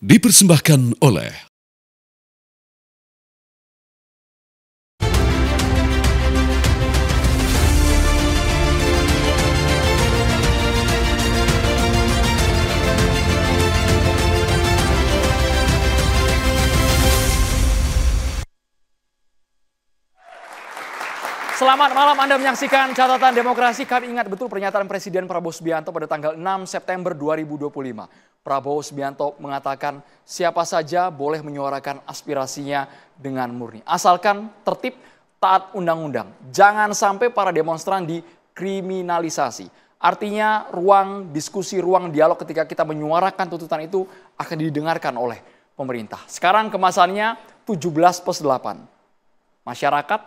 dipersembahkan oleh Selamat malam, Anda menyaksikan Catatan Demokrasi. Kami ingat betul pernyataan Presiden Prabowo Subianto pada tanggal 6 September 2025. Prabowo Subianto mengatakan siapa saja boleh menyuarakan aspirasinya dengan murni. Asalkan tertib, taat undang-undang. Jangan sampai para demonstran dikriminalisasi. Artinya ruang diskusi, ruang dialog ketika kita menyuarakan tuntutan itu akan didengarkan oleh pemerintah. Sekarang kemasannya 17+8. Masyarakat,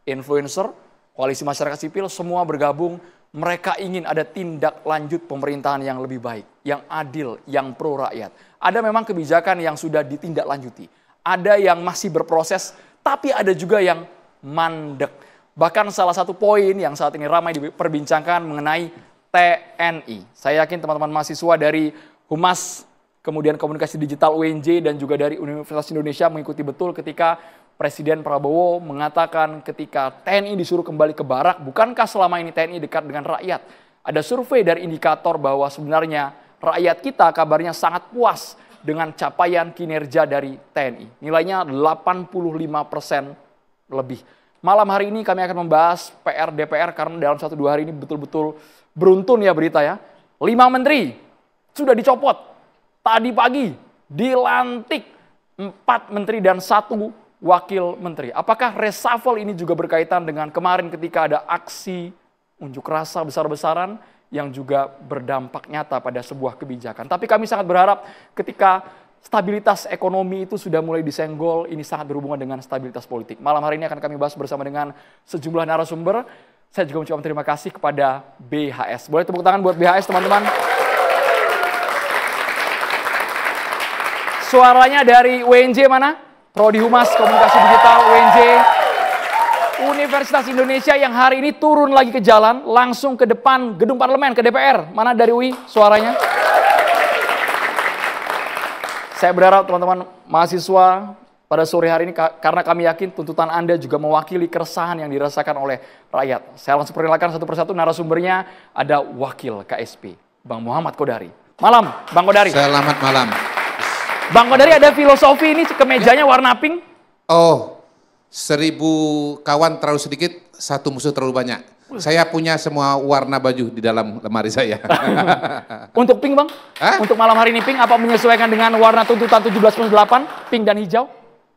influencer, koalisi masyarakat sipil, semua bergabung. Mereka ingin ada tindak lanjut pemerintahan yang lebih baik, yang adil, yang pro rakyat. Ada memang kebijakan yang sudah ditindaklanjuti. Ada yang masih berproses, tapi ada juga yang mandek. Bahkan salah satu poin yang saat ini ramai diperbincangkan mengenai TNI. Saya yakin teman-teman mahasiswa dari Humas, kemudian Komunikasi Digital UNJ, dan juga dari Universitas Indonesia mengikuti betul ketika Presiden Prabowo mengatakan ketika TNI disuruh kembali ke barak, bukankah selama ini TNI dekat dengan rakyat? Ada survei dari indikator bahwa sebenarnya rakyat kita kabarnya sangat puas dengan capaian kinerja dari TNI. Nilainya 85% lebih. Malam hari ini kami akan membahas PR DPR karena dalam 1-2 hari ini betul-betul beruntun ya berita ya. 5 menteri sudah dicopot. Tadi pagi dilantik 4 menteri dan 1 wakil menteri. Apakah reshuffle ini juga berkaitan dengan kemarin ketika ada aksi unjuk rasa besar-besaran yang juga berdampak nyata pada sebuah kebijakan. Tapi kami sangat berharap ketika stabilitas ekonomi itu sudah mulai disenggol, ini sangat berhubungan dengan stabilitas politik. Malam hari ini akan kami bahas bersama dengan sejumlah narasumber. Saya juga mengucapkan terima kasih kepada BHS. Boleh tepuk tangan buat BHS teman-teman. Suaranya dari UNJ mana? Prodi Humas Komunikasi Digital UNJ, Universitas Indonesia yang hari ini turun lagi ke jalan, langsung ke depan gedung parlemen, ke DPR. Mana dari UI suaranya? Saya berharap teman-teman mahasiswa pada sore hari ini, karena kami yakin tuntutan Anda juga mewakili keresahan yang dirasakan oleh rakyat. Saya langsung perkenalkan satu persatu narasumbernya, ada Wakil KSP, Bang Muhammad Kodari. Malam, Bang Kodari. Selamat malam. Bang Kodari, ada filosofi ini kemejanya warna pink? Oh, 1000 kawan terlalu sedikit, 1 musuh terlalu banyak. Saya punya semua warna baju di dalam lemari saya. Untuk pink Bang? Hah? Untuk malam hari ini pink, apa menyesuaikan dengan warna tuntutan 17+8, pink dan hijau?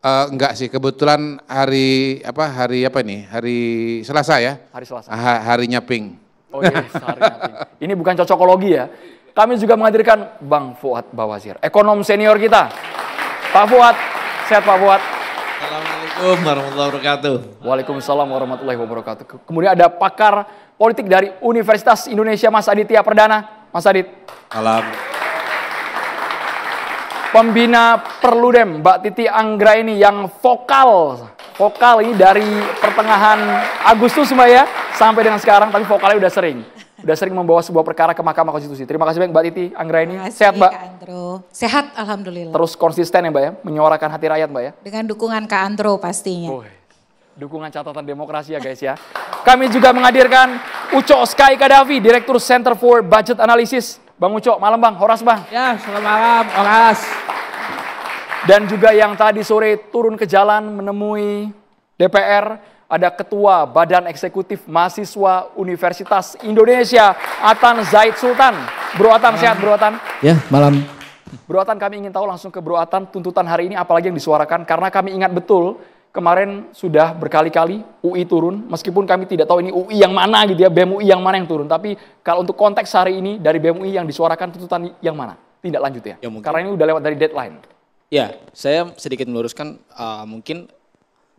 Enggak sih, kebetulan hari apa ini? Hari Selasa ya? Hari Selasa. Harinya pink. Oh iya, harinya pink. Ini bukan cocokologi ya. Kami juga menghadirkan Bang Fuad Bawazir, ekonom senior kita. Pak Fuad, sehat Pak Fuad? Assalamualaikum warahmatullahi wabarakatuh. Waalaikumsalam warahmatullahi wabarakatuh. Kemudian ada pakar politik dari Universitas Indonesia, Mas Aditya Perdana. Mas Adit. Salam. Pembina Perludem, Mbak Titi Anggraini yang vokal ini dari pertengahan Agustus Mbak ya, sampai dengan sekarang, tapi vokalnya udah sering membawa sebuah perkara ke Mahkamah Konstitusi. Terima kasih banyak Mbak Titi Anggraini. Sehat Mbak? Kak Andro. Sehat Alhamdulillah. Terus konsisten ya Mbak ya, menyuarakan hati rakyat Mbak ya. Dengan dukungan Kak Andro pastinya. Dukungan Catatan Demokrasi ya guys ya. Kami juga menghadirkan Uco Sky Kadafi, Direktur Center for Budget Analysis. Bang Uco, malam Bang, Horas Bang. Ya, selamat malam, Horas. Dan juga yang tadi sore turun ke jalan menemui DPR, ada Ketua Badan Eksekutif Mahasiswa Universitas Indonesia, Atan Zaid Sultan. Bro Atan, sehat Bro Atan? Ya, malam. Bro Atan, kami ingin tahu langsung ke Bro Atan, tuntutan hari ini apalagi yang disuarakan, karena kami ingat betul kemarin sudah berkali-kali UI turun, meskipun kami tidak tahu ini UI yang mana gitu ya, BEM UI yang mana yang turun, tapi kalau untuk konteks hari ini dari BEM UI yang disuarakan tuntutan yang mana? Tidak lanjut ya? Karena ini udah lewat dari deadline. Ya, saya sedikit meluruskan, mungkin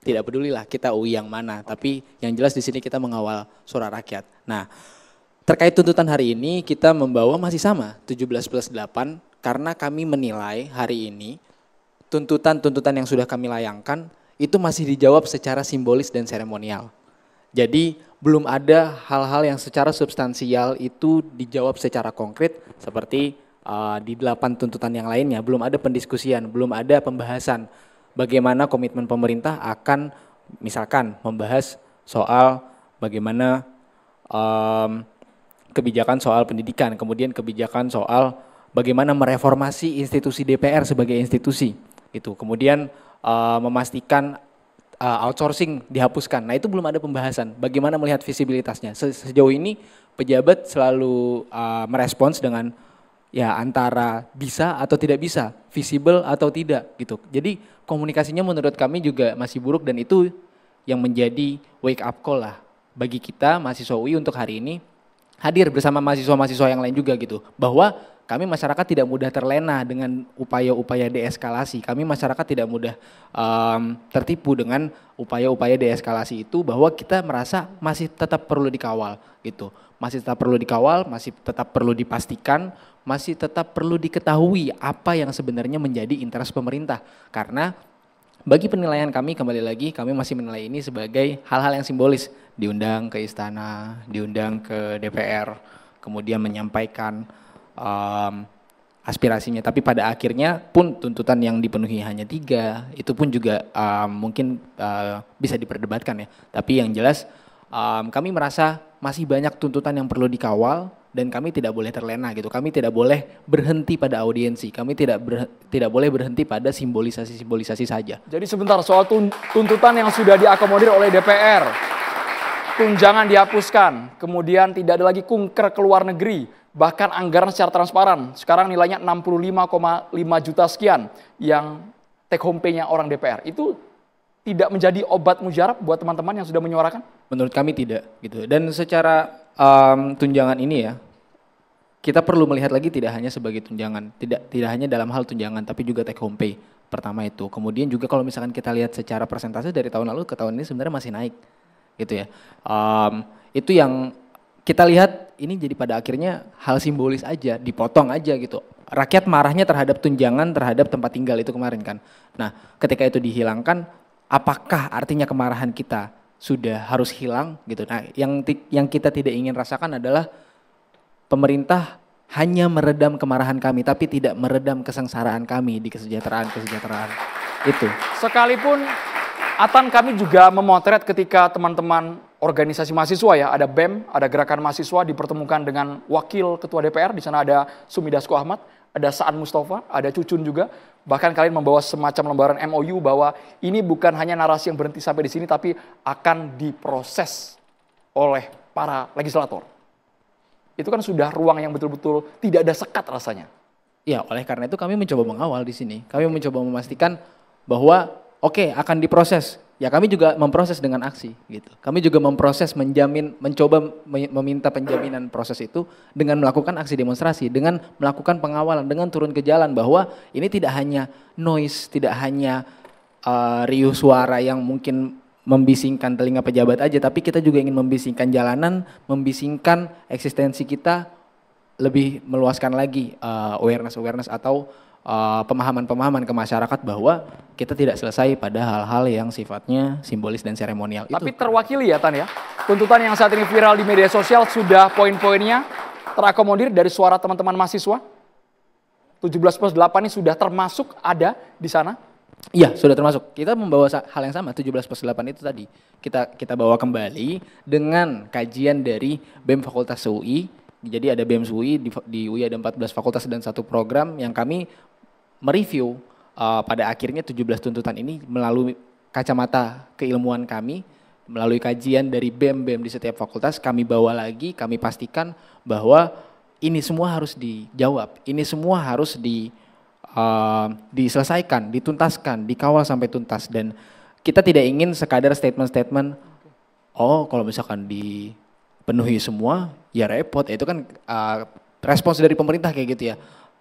tidak pedulilah kita UI yang mana, tapi yang jelas di sini kita mengawal suara rakyat. Nah, terkait tuntutan hari ini kita membawa masih sama, 17+8, karena kami menilai hari ini tuntutan-tuntutan yang sudah kami layangkan itu masih dijawab secara simbolis dan seremonial. Jadi belum ada hal-hal yang secara substansial itu dijawab secara konkret seperti di 8 tuntutan yang lainnya belum ada pendiskusian, belum ada pembahasan bagaimana komitmen pemerintah akan misalkan membahas soal bagaimana kebijakan soal pendidikan, kemudian kebijakan soal bagaimana mereformasi institusi DPR sebagai institusi, gitu. Kemudian memastikan outsourcing dihapuskan. Nah itu belum ada pembahasan. Bagaimana melihat visibilitasnya? Sejauh ini pejabat selalu merespons dengan ya antara bisa atau tidak bisa, visible atau tidak gitu. Jadi komunikasinya menurut kami juga masih buruk dan itu yang menjadi wake up call lah bagi kita mahasiswa UI untuk hari ini hadir bersama mahasiswa-mahasiswa yang lain juga gitu. Bahwa kami masyarakat tidak mudah terlena dengan upaya-upaya deeskalasi. Kami masyarakat tidak mudah tertipu dengan upaya-upaya deeskalasi itu bahwa kita merasa masih tetap perlu dikawal gitu. Masih tetap perlu dikawal, masih tetap perlu dipastikan, masih tetap perlu diketahui apa yang sebenarnya menjadi interest pemerintah. Karena bagi penilaian kami kembali lagi kami masih menilai ini sebagai hal-hal yang simbolis. Diundang ke istana, diundang ke DPR, kemudian menyampaikan aspirasinya, tapi pada akhirnya pun tuntutan yang dipenuhi hanya 3, itu pun juga mungkin bisa diperdebatkan ya. Tapi yang jelas kami merasa masih banyak tuntutan yang perlu dikawal dan kami tidak boleh terlena gitu. Kami tidak boleh berhenti pada audiensi, kami tidak boleh berhenti pada simbolisasi saja. Jadi sebentar soal tuntutan yang sudah diakomodir oleh DPR, tunjangan dihapuskan, kemudian tidak ada lagi kunker ke luar negeri, bahkan anggaran secara transparan. Sekarang nilainya 65,5 juta sekian yang take home pay-nya orang DPR. Itu tidak menjadi obat mujarab buat teman-teman yang sudah menyuarakan? Menurut kami tidak gitu. Dan secara tunjangan ini ya, kita perlu melihat lagi tidak hanya sebagai tunjangan, tidak hanya dalam hal tunjangan tapi juga take home pay. Pertama itu. Kemudian juga kalau misalkan kita lihat secara persentase dari tahun lalu ke tahun ini sebenarnya masih naik. Gitu ya. Itu yang kita lihat ini jadi pada akhirnya hal simbolis aja, dipotong aja gitu. Rakyat marahnya terhadap tunjangan, terhadap tempat tinggal itu kemarin kan. Nah ketika itu dihilangkan, apakah artinya kemarahan kita sudah harus hilang gitu. Nah yang kita tidak ingin rasakan adalah pemerintah hanya meredam kemarahan kami, tapi tidak meredam kesengsaraan kami di kesejahteraan itu. Sekalipun Atan kami juga memotret ketika teman-teman organisasi mahasiswa ya, ada BEM, ada gerakan mahasiswa dipertemukan dengan wakil ketua DPR, di sana ada Sumi Dasko Ahmad, ada Saan Mustafa, ada Cucun juga. Bahkan kalian membawa semacam lembaran MOU bahwa ini bukan hanya narasi yang berhenti sampai di sini, tapi akan diproses oleh para legislator. Itu kan sudah ruang yang betul-betul tidak ada sekat rasanya. Ya, oleh karena itu kami mencoba mengawal di sini. Kami mencoba memastikan bahwa oke, akan diproses. Ya kami juga memproses dengan aksi gitu. Kami juga memproses, mencoba meminta penjaminan proses itu dengan melakukan aksi demonstrasi, dengan melakukan pengawalan, dengan turun ke jalan bahwa ini tidak hanya noise, tidak hanya riuh suara yang mungkin membisingkan telinga pejabat aja, tapi kita juga ingin membisingkan jalanan, membisingkan eksistensi kita, lebih meluaskan lagi awareness atau pemahaman-pemahaman ke masyarakat bahwa kita tidak selesai pada hal-hal yang sifatnya simbolis dan seremonial. Tapi terwakili ya Tan ya, tuntutan yang saat ini viral di media sosial sudah poin-poinnya terakomodir dari suara teman-teman mahasiswa? 17+8 ini sudah termasuk ada di sana? Iya, sudah termasuk. Kita membawa hal yang sama, 17+8 itu tadi. Kita bawa kembali dengan kajian dari BEM Fakultas UI. Jadi ada BEM UI, di UI ada 14 fakultas dan 1 program yang kami mereview pada akhirnya 17 tuntutan ini melalui kacamata keilmuan kami, melalui kajian dari BEM di setiap fakultas, kami bawa lagi, kami pastikan bahwa ini semua harus dijawab, ini semua harus diselesaikan, dituntaskan, dikawal sampai tuntas. Dan kita tidak ingin sekadar statement-statement, oh kalau misalkan dipenuhi semua, ya repot. Itu kan respons dari pemerintah kayak gitu ya.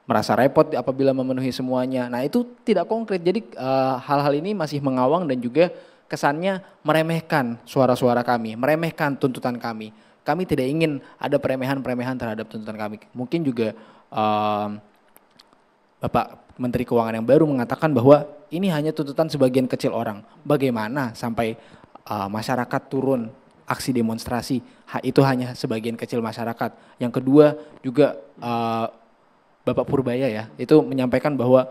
Merasa repot apabila memenuhi semuanya. Nah itu tidak konkret. Jadi hal-hal ini masih mengawang dan juga kesannya meremehkan suara-suara kami, meremehkan tuntutan kami. Kami tidak ingin ada peremehan-peremehan terhadap tuntutan kami. Mungkin juga Bapak Menteri Keuangan yang baru mengatakan bahwa ini hanya tuntutan sebagian kecil orang. Bagaimana sampai masyarakat turun aksi demonstrasi, itu hanya sebagian kecil masyarakat. Yang kedua juga Bapak Purbaya ya, itu menyampaikan bahwa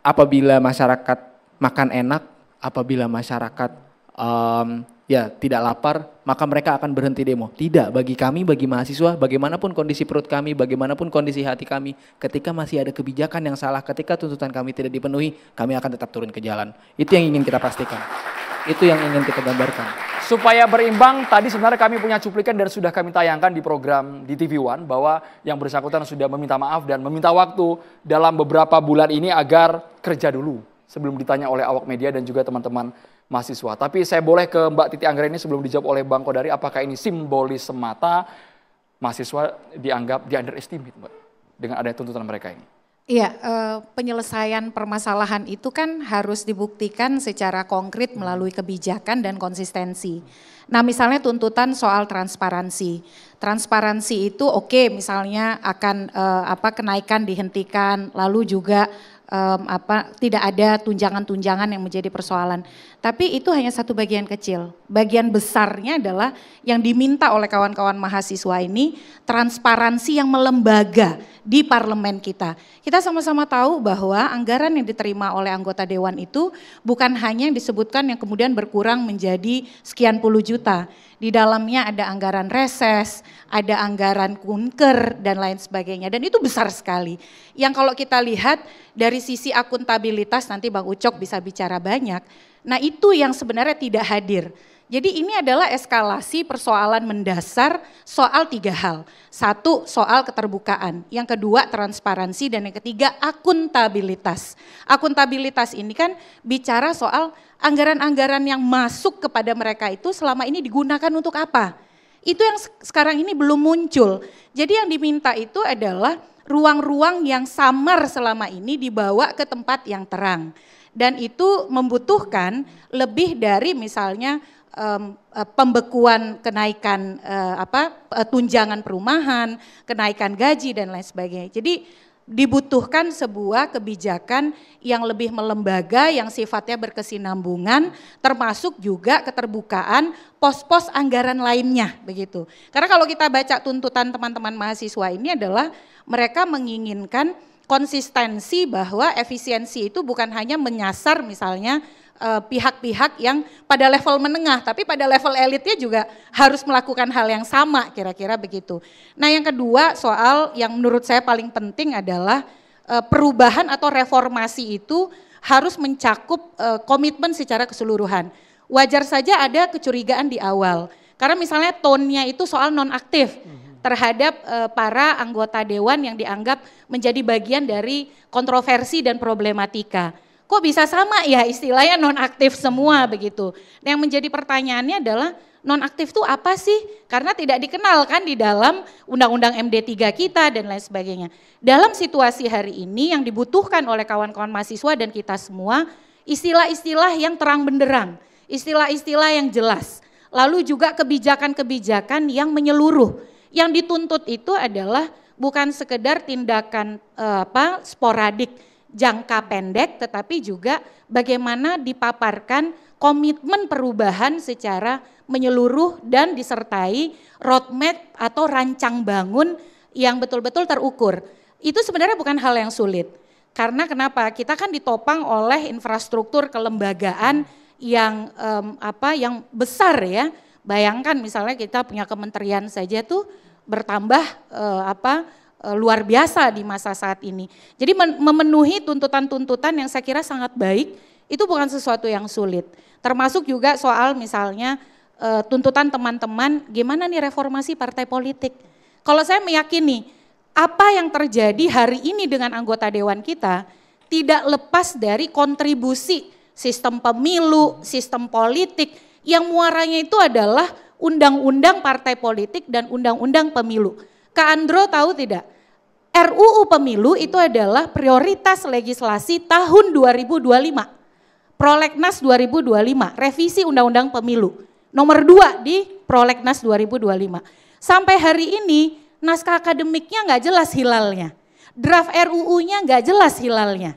apabila masyarakat makan enak, apabila masyarakat ya tidak lapar, maka mereka akan berhenti demo. Tidak, bagi kami, bagi mahasiswa, bagaimanapun kondisi perut kami, bagaimanapun kondisi hati kami, ketika masih ada kebijakan yang salah, ketika tuntutan kami tidak dipenuhi, kami akan tetap turun ke jalan. Itu yang ingin kita pastikan. Itu yang ingin kita gambarkan. Supaya berimbang, tadi sebenarnya kami punya cuplikan dan sudah kami tayangkan di program di TV One bahwa yang bersangkutan sudah meminta maaf dan meminta waktu dalam beberapa bulan ini agar kerja dulu sebelum ditanya oleh awak media dan juga teman-teman mahasiswa. Tapi saya boleh ke Mbak Titi Anggraini sebelum dijawab oleh Bang Kodari, apakah ini simbolis semata mahasiswa dianggap di underestimate, Mbak, dengan adanya tuntutan mereka ini? Iya, penyelesaian permasalahan itu kan harus dibuktikan secara konkret melalui kebijakan dan konsistensi. Nah, misalnya tuntutan soal transparansi. Transparansi itu oke, misalnya akan kenaikan dihentikan, lalu juga tidak ada tunjangan-tunjangan yang menjadi persoalan. Tapi itu hanya satu bagian kecil. Bagian besarnya adalah yang diminta oleh kawan-kawan mahasiswa ini transparansi yang melembaga di parlemen kita. Kita sama-sama tahu bahwa anggaran yang diterima oleh anggota dewan itu bukan hanya yang disebutkan yang kemudian berkurang menjadi sekian puluh juta. Di dalamnya ada anggaran reses, ada anggaran kunker dan lain sebagainya. Dan itu besar sekali. Yang kalau kita lihat dari sisi akuntabilitas, nanti Bang Ucok bisa bicara banyak. Nah itu yang sebenarnya tidak hadir. Jadi ini adalah eskalasi persoalan mendasar soal 3 hal. 1, soal keterbukaan. Yang kedua, transparansi. Dan yang ketiga, akuntabilitas. Akuntabilitas ini kan bicara soal anggaran-anggaran yang masuk kepada mereka itu selama ini digunakan untuk apa. Itu yang sekarang ini belum muncul. Jadi yang diminta itu adalah ruang-ruang yang samar selama ini dibawa ke tempat yang terang. Dan itu membutuhkan lebih dari misalnya pembekuan kenaikan tunjangan perumahan, kenaikan gaji dan lain sebagainya. Jadi dibutuhkan sebuah kebijakan yang lebih melembaga, yang sifatnya berkesinambungan, termasuk juga keterbukaan pos-pos anggaran lainnya begitu. Karena kalau kita baca tuntutan teman-teman mahasiswa ini adalah mereka menginginkan konsistensi bahwa efisiensi itu bukan hanya menyasar misalnya pihak-pihak yang pada level menengah, tapi pada level elitnya juga harus melakukan hal yang sama, kira-kira begitu. Nah yang kedua soal yang menurut saya paling penting adalah perubahan atau reformasi itu harus mencakup komitmen secara keseluruhan. Wajar saja ada kecurigaan di awal, karena misalnya tone-nya itu soal nonaktif terhadap para anggota dewan yang dianggap menjadi bagian dari kontroversi dan problematika. Kok bisa sama ya istilahnya nonaktif semua begitu. Yang menjadi pertanyaannya adalah nonaktif itu apa sih? Karena tidak dikenal kan di dalam undang-undang MD3 kita dan lain sebagainya. Dalam situasi hari ini yang dibutuhkan oleh kawan-kawan mahasiswa dan kita semua, istilah-istilah yang terang benderang, istilah-istilah yang jelas. Lalu juga kebijakan-kebijakan yang menyeluruh. Yang dituntut itu adalah bukan sekedar tindakan sporadik, jangka pendek, tetapi juga bagaimana dipaparkan komitmen perubahan secara menyeluruh dan disertai roadmap atau rancang bangun yang betul-betul terukur. Itu sebenarnya bukan hal yang sulit. Karena kenapa? Kita kan ditopang oleh infrastruktur kelembagaan yang yang besar ya. Bayangkan misalnya kita punya kementerian saja tuh bertambah luar biasa di masa saat ini. Jadi memenuhi tuntutan-tuntutan yang saya kira sangat baik, itu bukan sesuatu yang sulit. Termasuk juga soal misalnya tuntutan teman-teman, gimana nih reformasi partai politik. Kalau saya meyakini apa yang terjadi hari ini dengan anggota dewan kita tidak lepas dari kontribusi sistem pemilu, sistem politik yang muaranya itu adalah undang-undang partai politik dan undang-undang pemilu. Kak Andro tahu tidak? RUU Pemilu itu adalah prioritas legislasi tahun 2025. Prolegnas 2025, revisi Undang-Undang Pemilu. Nomor 2 di Prolegnas 2025. Sampai hari ini naskah akademiknya nggak jelas hilalnya. Draft RUU-nya nggak jelas hilalnya.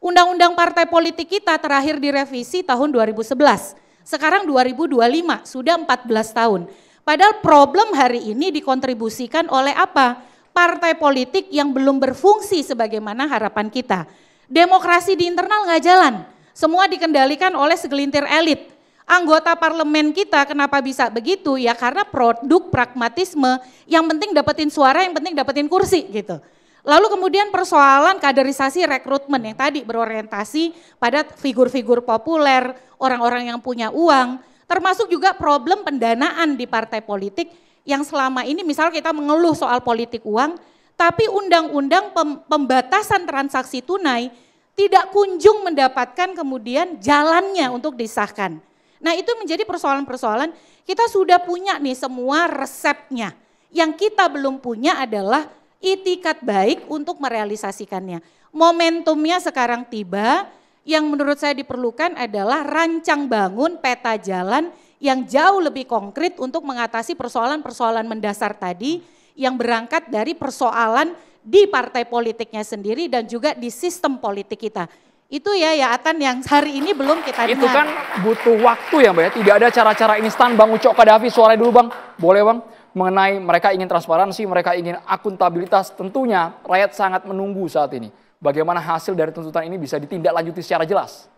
Undang-undang partai politik kita terakhir direvisi tahun 2011. Sekarang 2025, sudah 14 tahun. Padahal problem hari ini dikontribusikan oleh apa? partai politik yang belum berfungsi sebagaimana harapan kita. Demokrasi di internal nggak jalan, semua dikendalikan oleh segelintir elit. Anggota parlemen kita kenapa bisa begitu? Ya karena produk pragmatisme, yang penting dapetin suara, yang penting dapetin kursi gitu. Lalu kemudian persoalan kaderisasi rekrutmen yang tadi berorientasi pada figur-figur populer, orang-orang yang punya uang, termasuk juga problem pendanaan di partai politik yang selama ini misal kita mengeluh soal politik uang, tapi undang-undang pembatasan transaksi tunai tidak kunjung mendapatkan kemudian jalannya untuk disahkan. Nah itu menjadi persoalan-persoalan, kita sudah punya nih semua resepnya. Yang kita belum punya adalah itikat baik untuk merealisasikannya. Momentumnya sekarang tiba, yang menurut saya diperlukan adalah rancang bangun peta jalan yang jauh lebih konkret untuk mengatasi persoalan-persoalan mendasar tadi yang berangkat dari persoalan di partai politiknya sendiri dan juga di sistem politik kita. Itu ya Atan yang hari ini belum kita dengar. Itu kan butuh waktu ya Mbak ya, tidak ada cara-cara instan. Bang Ucok Kadafi, suaranya dulu Bang, boleh Bang? Mengenai mereka ingin transparansi, mereka ingin akuntabilitas, tentunya rakyat sangat menunggu saat ini. Bagaimana hasil dari tuntutan ini bisa ditindaklanjuti secara jelas?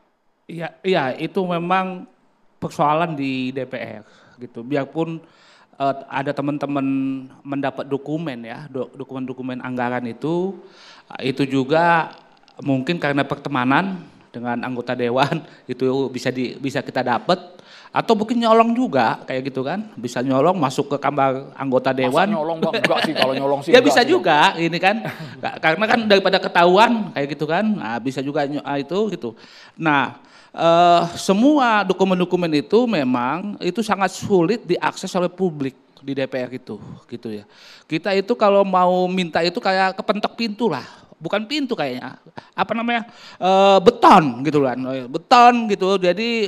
Iya, itu memang persoalan di DPR gitu. Biarpun ada teman-teman mendapat dokumen ya, dokumen-dokumen anggaran itu juga mungkin karena pertemanan dengan anggota dewan itu bisa kita dapat. Atau mungkin nyolong juga kayak gitu kan, bisa nyolong masuk ke kamar anggota dewan. Masa nyolong Bang? Enggak sih, kalau nyolong sih. Ya bisa juga ini kan, karena kan daripada ketahuan kayak gitu kan, nah, bisa juga itu gitu. Nah semua dokumen-dokumen itu memang itu sangat sulit diakses oleh publik di DPR itu gitu ya. Kita itu kalau mau minta itu kayak kepentok pintu lah. Bukan pintu kayaknya, beton gitu kan, beton gitu. Jadi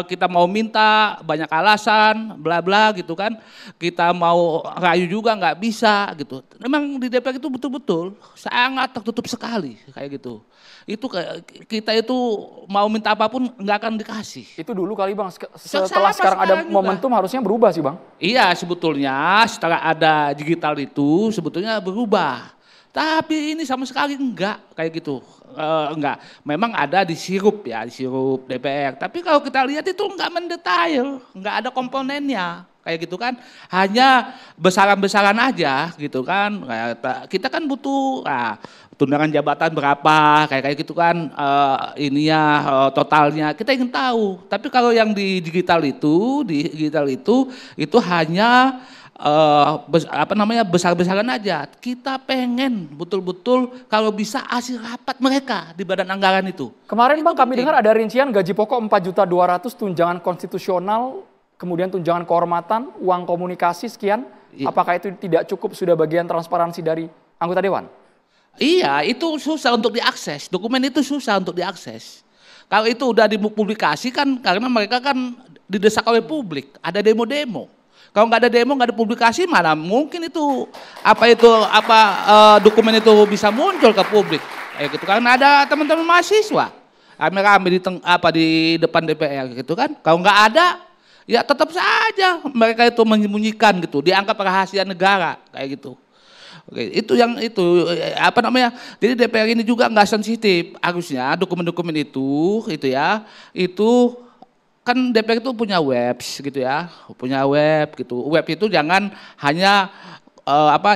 kita mau minta banyak alasan, bla bla gitu kan. Kita mau rayu juga nggak bisa gitu. Memang di DPR itu betul-betul sangat tertutup sekali kayak gitu. Itu kita itu mau minta apapun nggak akan dikasih. Itu dulu kali Bang, setelah sekarang ada momentum juga harusnya berubah sih Bang. Iya sebetulnya setelah ada digital itu sebetulnya berubah. Tapi ini sama sekali enggak kayak gitu, enggak. Memang ada di sirup DPR. Tapi kalau kita lihat itu enggak mendetail, enggak ada komponennya kayak gitu kan. Hanya besaran-besaran aja gitu kan. Kita kan butuh tunjangan jabatan berapa kayak gitu kan, totalnya kita ingin tahu. Tapi kalau yang di digital itu hanya besar-besaran aja. Kita pengen betul-betul kalau bisa hasil rapat mereka di badan anggaran itu. Kemarin Bang kami dengar ada rincian gaji pokok 4.200.000, tunjangan konstitusional, kemudian tunjangan kehormatan, uang komunikasi sekian. Apakah itu tidak cukup, sudah bagian transparansi dari anggota dewan? Iya, itu susah untuk diakses. Dokumen itu susah untuk diakses. Kalau itu udah dipublikasikan karena mereka kan didesak oleh publik, ada demo-demo. Kalau nggak ada demo, nggak ada publikasi, mana mungkin itu dokumen itu bisa muncul ke publik. Kayak gitu kan, ada teman-teman mahasiswa rame-rame di depan DPR gitu kan. Kalau nggak ada, ya tetap saja mereka itu menyembunyikan gitu, dianggap rahasia negara kayak gitu. Oke, itu jadi DPR ini juga nggak sensitif. Harusnya dokumen-dokumen itu kan DPR itu punya web gitu ya, punya web gitu. Web itu jangan hanya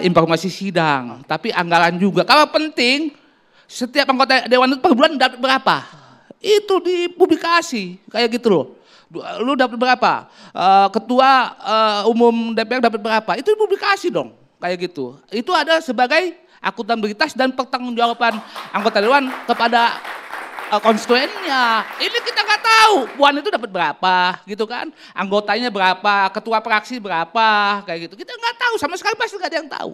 informasi sidang, tapi anggaran juga. Kalau penting, setiap anggota dewan itu per bulan dapat berapa? Itu dipublikasi kayak gitu loh. Lu dapat berapa? Ketua umum DPR dapat berapa? Itu dipublikasi dong, kayak gitu. Itu ada sebagai akuntabilitas dan pertanggungjawaban anggota dewan kepada konstituennya. Ini kita nggak tahu Puan itu dapat berapa gitu kan, anggotanya berapa, ketua fraksi berapa kayak gitu. Kita nggak tahu sama sekali, pasti nggak ada yang tahu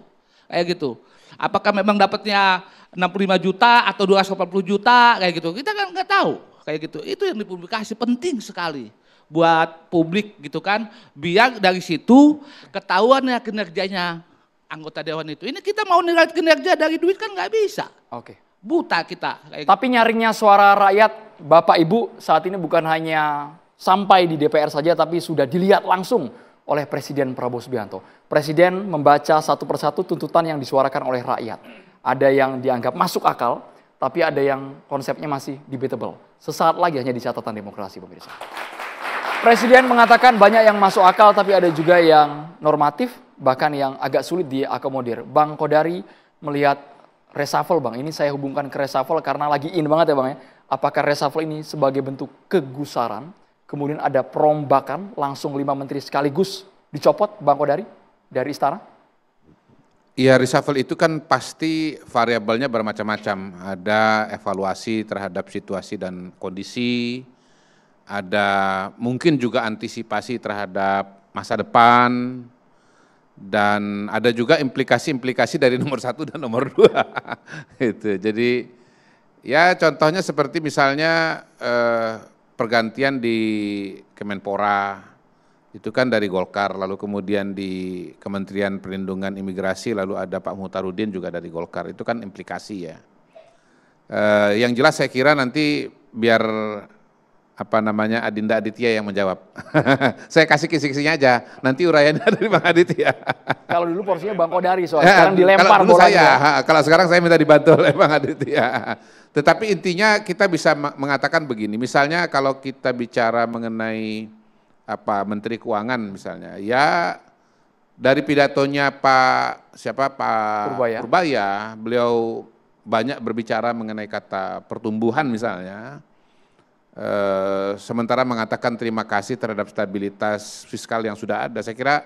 kayak gitu. Apakah memang dapatnya 65 juta atau 280 juta kayak gitu, kita kan nggak tahu kayak gitu. Itu yang dipublikasi penting sekali buat publik gitu kan, biar dari situ ketahuan ya kinerjanya anggota dewan itu. Ini kita mau nilai kinerja dari duit kan nggak bisa. Oke. Buta kita. Tapi nyaringnya suara rakyat, Bapak Ibu saat ini bukan hanya sampai di DPR saja, tapi sudah dilihat langsung oleh Presiden Prabowo Subianto. Presiden membaca satu persatu tuntutan yang disuarakan oleh rakyat. Ada yang dianggap masuk akal, tapi ada yang konsepnya masih debatable. Sesaat lagi hanya di catatan demokrasi, pemirsa. Presiden mengatakan banyak yang masuk akal, tapi ada juga yang normatif, bahkan yang agak sulit diakomodir. Bang Kodari melihat reshuffle, Bang. Ini saya hubungkan ke reshuffle karena lagi in banget ya, Bang ya. Apakah reshuffle ini sebagai bentuk kegusaran? Kemudian ada perombakan, langsung 5 menteri sekaligus dicopot, Bang Kodari, dari istana? Ya, reshuffle itu kan pasti variabelnya bermacam-macam. Ada evaluasi terhadap situasi dan kondisi, ada mungkin juga antisipasi terhadap masa depan, dan ada juga implikasi-implikasi dari nomor 1 dan nomor 2. Gitu. Jadi ya contohnya seperti misalnya pergantian di Kemenpora, itu kan dari Golkar, lalu kemudian di Kementerian Perlindungan Imigrasi, lalu ada Pak Muhtarudin juga dari Golkar, itu kan implikasi ya. Yang jelas saya kira nanti biar Adinda Aditya yang menjawab. Saya kasih kisi-kisinya aja, nanti uraiannya dari Bang Aditya. Kalau dulu porsinya Bang Kodari, soalnya sekarang dilempar bolanya. Kalau sekarang saya minta dibantu oleh Bang Aditya. Tetapi intinya kita bisa mengatakan begini, misalnya kalau kita bicara mengenai Menteri Keuangan misalnya, ya dari pidatonya Pak Purbaya, beliau banyak berbicara mengenai kata pertumbuhan misalnya, sementara mengatakan terima kasih terhadap stabilitas fiskal yang sudah ada. Saya kira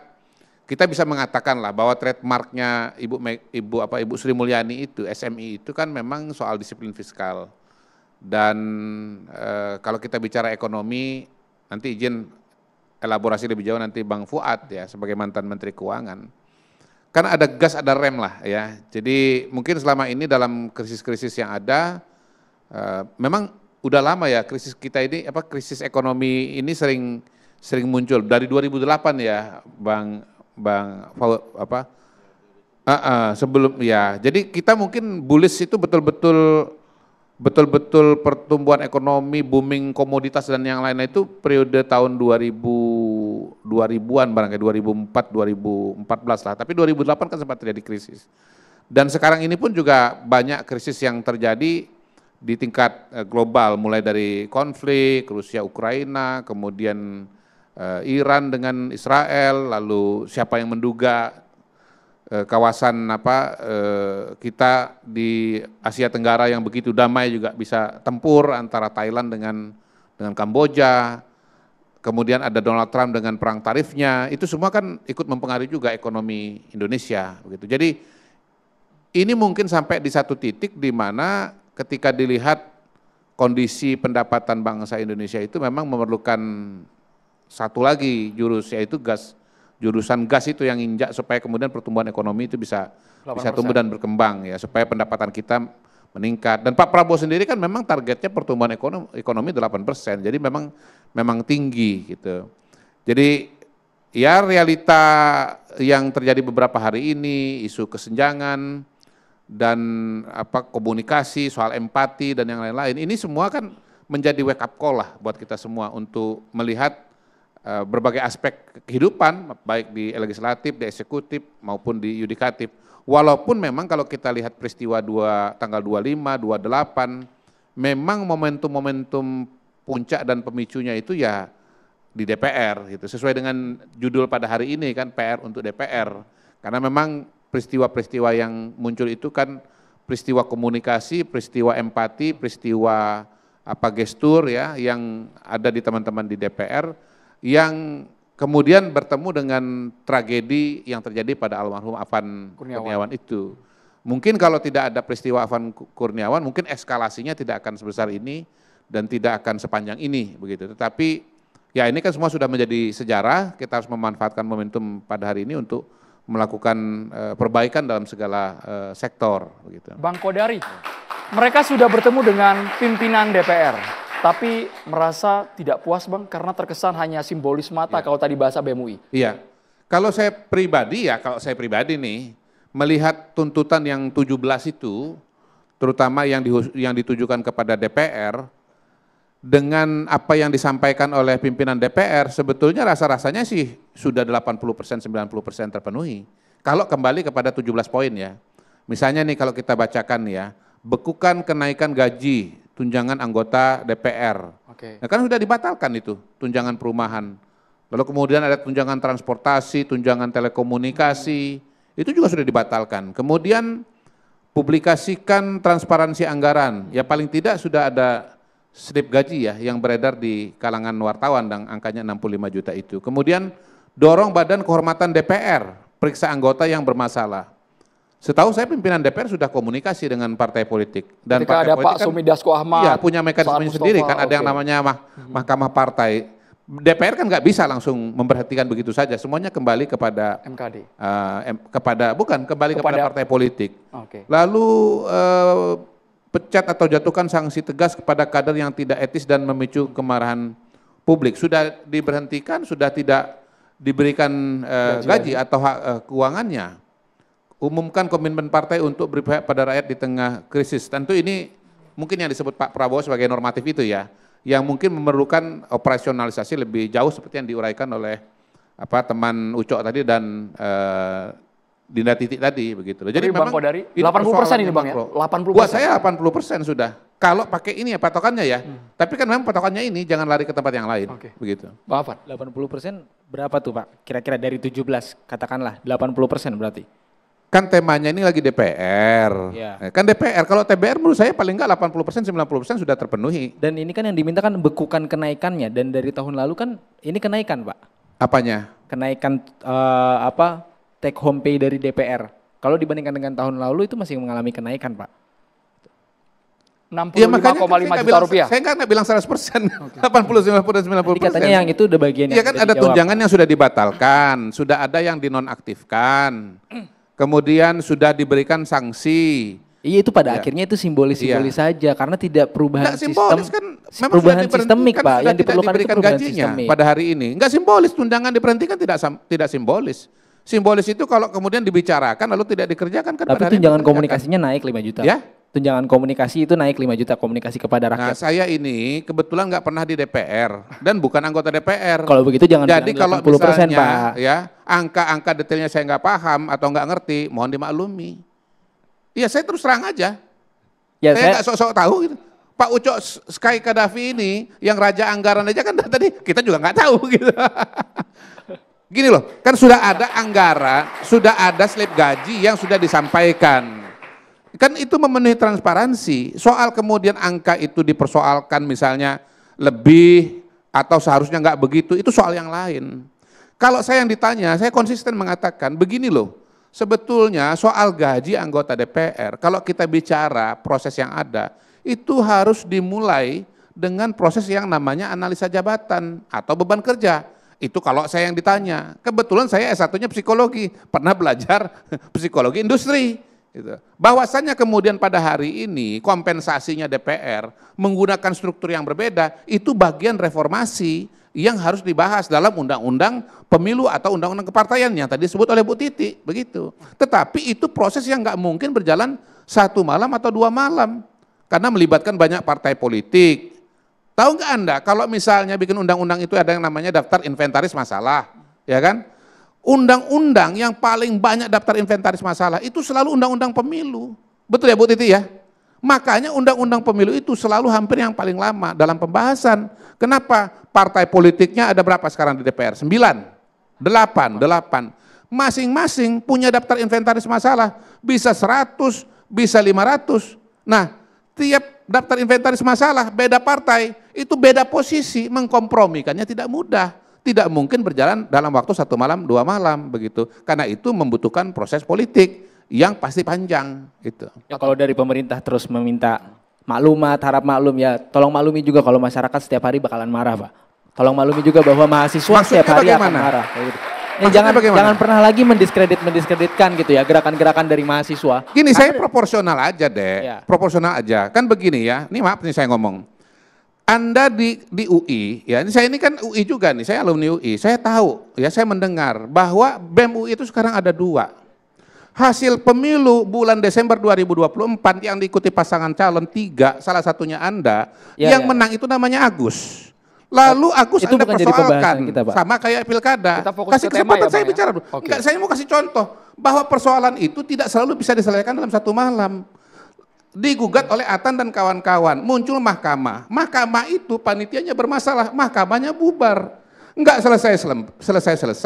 kita bisa mengatakan lah bahwa trademarknya Ibu Sri Mulyani itu, SMI itu kan memang soal disiplin fiskal. Dan kalau kita bicara ekonomi, nanti izin elaborasi lebih jauh nanti Bang Fuad ya sebagai mantan Menteri Keuangan. Kan ada gas ada rem lah ya. Jadi mungkin selama ini dalam krisis-krisis yang ada, memang udah lama ya krisis kita ini, krisis ekonomi ini sering muncul dari 2008 ya sebelum ya. Jadi kita mungkin bullish itu betul-betul pertumbuhan ekonomi, booming komoditas dan yang lainnya itu periode tahun 2000-an barangkali 2004, 2014 lah. Tapi 2008 kan sempat terjadi krisis. Dan sekarang ini pun juga banyak krisis yang terjadi di tingkat global, mulai dari konflik Rusia Ukraina, kemudian Iran dengan Israel, lalu siapa yang menduga kawasan kita di Asia Tenggara yang begitu damai juga bisa tempur antara Thailand dengan Kamboja, kemudian ada Donald Trump dengan perang tarifnya, itu semua kan ikut mempengaruhi juga ekonomi Indonesia begitu. Jadi ini mungkin sampai di satu titik di mana ketika dilihat kondisi pendapatan bangsa Indonesia itu memang memerlukan satu lagi jurus, yaitu jurusan gas itu yang injak supaya kemudian pertumbuhan ekonomi itu bisa tumbuh dan berkembang ya, supaya pendapatan kita meningkat. Dan Pak Prabowo sendiri kan memang targetnya pertumbuhan ekonomi 8%, jadi memang tinggi gitu. Jadi ya realita yang terjadi beberapa hari ini, isu kesenjangan dan komunikasi soal empati dan yang lain-lain, ini semua kan menjadi wake up call lah buat kita semua untuk melihat berbagai aspek kehidupan, baik di legislatif, di eksekutif, maupun di yudikatif. Walaupun memang kalau kita lihat peristiwa tanggal 25, 28, memang momentum-momentum puncak dan pemicunya itu ya di DPR, gitu. Sesuai dengan judul pada hari ini kan, PR untuk DPR. Karena memang peristiwa-peristiwa yang muncul itu kan peristiwa komunikasi, peristiwa empati, peristiwa gestur ya, yang ada di teman-teman di DPR, yang kemudian bertemu dengan tragedi yang terjadi pada almarhum Afan Kurniawan itu. Mungkin kalau tidak ada peristiwa Afan Kurniawan, mungkin eskalasinya tidak akan sebesar ini dan tidak akan sepanjang ini begitu. Tetapi ya ini kan semua sudah menjadi sejarah, kita harus memanfaatkan momentum pada hari ini untuk melakukan perbaikan dalam segala sektor begitu. Bang Kodari, mereka sudah bertemu dengan pimpinan DPR. Tapi merasa tidak puas Bang karena terkesan hanya simbolis mata kalau tadi bahasa BEM UI. Iya, kalau saya pribadi nih melihat tuntutan yang 17 itu, terutama yang ditujukan kepada DPR, dengan apa yang disampaikan oleh pimpinan DPR, sebetulnya rasa-rasanya sih sudah 80%, 90% terpenuhi. Kalau kembali kepada 17 poin ya. Misalnya nih kalau kita bacakan ya, bekukan kenaikan gaji tunjangan anggota DPR. Nah, kan sudah dibatalkan itu tunjangan perumahan. Lalu kemudian ada tunjangan transportasi, tunjangan telekomunikasi, itu juga sudah dibatalkan. Kemudian publikasikan transparansi anggaran, ya paling tidak sudah ada slip gaji ya yang beredar di kalangan wartawan dan angkanya 65 juta itu. Kemudian dorong Badan Kehormatan DPR, periksa anggota yang bermasalah. Setahu saya pimpinan DPR sudah komunikasi dengan partai politik. Dan ketika partai ada politik Pak Sumi Dasko Ahmad, iya, punya mekanisme sendiri kan, ada yang namanya mahkamah partai. DPR kan nggak bisa langsung memberhentikan begitu saja, semuanya kembali kepada MKD. Kembali kepada partai politik. Lalu pecat atau jatuhkan sanksi tegas kepada kader yang tidak etis dan memicu kemarahan publik. Sudah diberhentikan, sudah tidak diberikan gaji atau hak keuangannya. Umumkan komitmen partai untuk berpihak pada rakyat di tengah krisis. Tentu ini mungkin yang disebut Pak Prabowo sebagai normatif itu ya, yang mungkin memerlukan operasionalisasi lebih jauh seperti yang diuraikan oleh teman Ucok tadi dan Dinda Titik tadi begitu. Jadi memang Bang Kodari, 80% ini Bang ya? 80%. Buat saya 80% sudah. Kalau pakai ini ya patokannya ya. Tapi kan memang patokannya ini jangan lari ke tempat yang lain. Begitu. Bang Afan. 80% berapa tuh Pak? Kira-kira dari 17 katakanlah 80% berarti. Kan temanya ini lagi DPR. Ya. Kan DPR, kalau TBR menurut saya paling enggak 80%, 90% sudah terpenuhi. Dan ini kan yang dimintakan bekukan kenaikannya, dan dari tahun lalu kan ini kenaikan Pak. Apanya? Kenaikan take home pay dari DPR. Kalau dibandingkan dengan tahun lalu itu masih mengalami kenaikan Pak. 65,5 juta rupiah. Saya nggak bilang 100%, 80, 90, 90%. Jadi katanya yang itu udah bagian yang kan ada tunjangan yang sudah dibatalkan, sudah ada yang dinonaktifkan. Kemudian sudah diberikan sanksi. Iya itu pada akhirnya itu simbolis-simbolis saja karena tidak perubahan simbolis sistem. Kan, perubahan sistemik Pak, yang diperlukan itu perubahan gajinya sistemik. pada hari ini. Enggak simbolis, tunjangan diberhentikan tidak simbolis. Simbolis itu kalau kemudian dibicarakan lalu tidak dikerjakan kan. Tapi tunjangan komunikasinya naik 5 juta. Ya? Tunjangan komunikasi itu naik 5 juta komunikasi kepada rakyat. Nah saya ini kebetulan nggak pernah di DPR dan bukan anggota DPR. Kalau begitu jangan Jadi kalau 80% misalnya Pak. ya angka-angka detailnya saya nggak paham atau nggak ngerti, mohon dimaklumi. Iya saya terus terang aja. Ya, saya nggak sok-sok tahu gitu. Pak Ucok Sky Kadafi ini yang raja anggaran aja kan tadi kita juga nggak tahu gitu. Gini loh, kan sudah ada anggaran, sudah ada slip gaji yang sudah disampaikan. Kan itu memenuhi transparansi. Soal kemudian angka itu dipersoalkan misalnya lebih atau seharusnya nggak begitu, itu soal yang lain. Kalau saya yang ditanya, saya konsisten mengatakan begini loh, sebetulnya soal gaji anggota DPR, kalau kita bicara proses yang ada, itu harus dimulai dengan proses yang namanya analisa jabatan atau beban kerja. Itu kalau saya yang ditanya. Kebetulan saya S1-nya psikologi, pernah belajar psikologi industri. Gitu. Bahwasannya kemudian pada hari ini kompensasinya DPR menggunakan struktur yang berbeda, itu bagian reformasi yang harus dibahas dalam undang-undang pemilu atau undang-undang kepartaian yang tadi disebut oleh Bu Titi, begitu. Tetapi itu proses yang nggak mungkin berjalan 1 malam atau 2 malam, karena melibatkan banyak partai politik. Tahu nggak Anda kalau misalnya bikin undang-undang itu ada yang namanya daftar inventaris masalah, ya kan? Undang-undang yang paling banyak daftar inventaris masalah itu selalu undang-undang pemilu. Betul ya Bu Titi ya? Makanya undang-undang pemilu itu selalu hampir yang paling lama dalam pembahasan. Kenapa? Partai politiknya ada berapa sekarang di DPR? 9, 8. Masing-masing punya daftar inventaris masalah. Bisa 100, bisa 500. Nah, tiap daftar inventaris masalah beda partai, itu beda posisi, mengkompromikannya tidak mudah. Tidak mungkin berjalan dalam waktu 1 malam, 2 malam begitu. Karena itu membutuhkan proses politik yang pasti panjang itu. Ya, kalau dari pemerintah terus meminta maklumat, harap maklum ya, tolong maklumi juga kalau masyarakat setiap hari bakalan marah Pak. Tolong maklumi juga bahwa mahasiswa Maksudnya setiap hari bagaimana? akan marah. Gitu. Ya, jangan pernah lagi mendiskreditkan gitu ya gerakan-gerakan dari mahasiswa. Gini, saya proporsional aja deh, Ya. proporsional aja. Kan begini ya, ini maaf nih saya ngomong. Anda di UI, ya ini kan UI juga nih, saya alumni UI, saya tahu, ya saya mendengar bahwa BEM UI itu sekarang ada 2. Hasil pemilu bulan Desember 2024 yang diikuti pasangan calon 3, salah satunya Anda, yang menang itu namanya Agus. Lalu Agus Itu Anda bukan jadi persoalkan, pembahasan kita, Pak. sama kayak pilkada. Kita fokus Kasih ke tema kesempatan ya, saya Bang, ya? bicara dulu. Oke. Enggak, saya mau kasih contoh bahwa persoalan itu tidak selalu bisa diselesaikan dalam satu malam. Digugat oleh Atan dan kawan-kawan, muncul mahkamah. Mahkamah itu panitianya bermasalah, mahkamahnya bubar. Enggak selesai.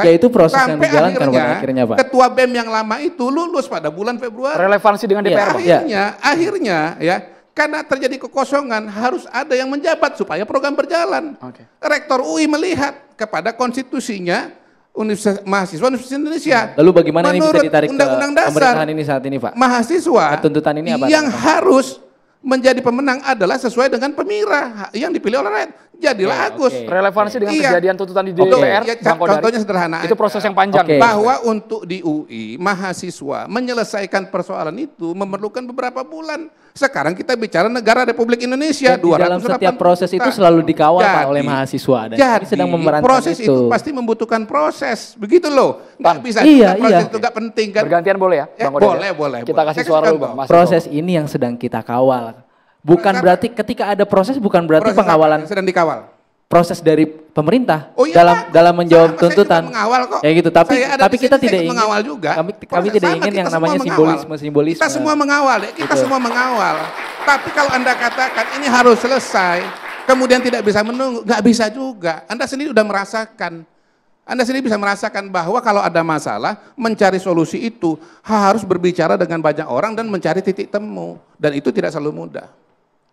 Ya, itu proses yang Sampai dijalankan pada akhirnya, Pak. Ketua BEM yang lama itu lulus pada bulan Februari. Relevansi dengan Iya, DPR, Bang. Akhirnya ya, karena terjadi kekosongan harus ada yang menjabat supaya program berjalan. Oke. Rektor UI melihat kepada konstitusinya mahasiswa Universitas Indonesia. Lalu bagaimana ini bisa Menurut ditarik ke Undang-Undang Dasar, pemerintahan ini saat ini, Pak? mahasiswa Tuntutan ini apa, yang Pak? harus menjadi pemenang adalah sesuai dengan pemira yang dipilih oleh rakyat. Jadilah Oke, Agus. oke. Relevansi dengan Iya. kejadian tuntutan di Oke. DPR, Ya, Bang Kodari, contohnya sederhana itu aja. proses yang panjang. Oke. Bahwa untuk di UI, mahasiswa menyelesaikan persoalan itu memerlukan beberapa bulan. Sekarang kita bicara negara Republik Indonesia, Dan di dalam 280 setiap proses juta. itu selalu dikawal, Pak, Jadi- oleh mahasiswa. Dan Jadi kami sedang memerankan proses itu pasti membutuhkan proses. Begitu loh. Nggak Pan. bisa Iya, juga proses iya. itu nggak penting kan. Bergantian boleh ya, Ya, Bang Kodari? boleh, boleh, Kita boleh. kasih Saya suara kasih dulu, Bang. contoh. Mas Proses Eko. ini yang sedang kita kawal. Bukan Kenapa? berarti ketika ada proses bukan berarti Proses apa pengawalan yang sedang dikawal. proses dari pemerintah Oh iya, dalam bagus. menjawab Sama, saya tuntutan. juga mengawal kok. Ya gitu, tapi Saya ada tapi di kita sini, tidak saya ingin mengawal juga. Kami Proses tidak sama, ingin kita yang semua namanya mengawal. simbolisme. Kita semua mengawal, ya. Kita Gitu. semua mengawal. Tapi kalau Anda katakan ini harus selesai, kemudian tidak bisa menunggu, nggak bisa juga. Anda sendiri sudah merasakan. Anda sendiri bisa merasakan bahwa kalau ada masalah, mencari solusi itu harus berbicara dengan banyak orang dan mencari titik temu. Dan itu tidak selalu mudah.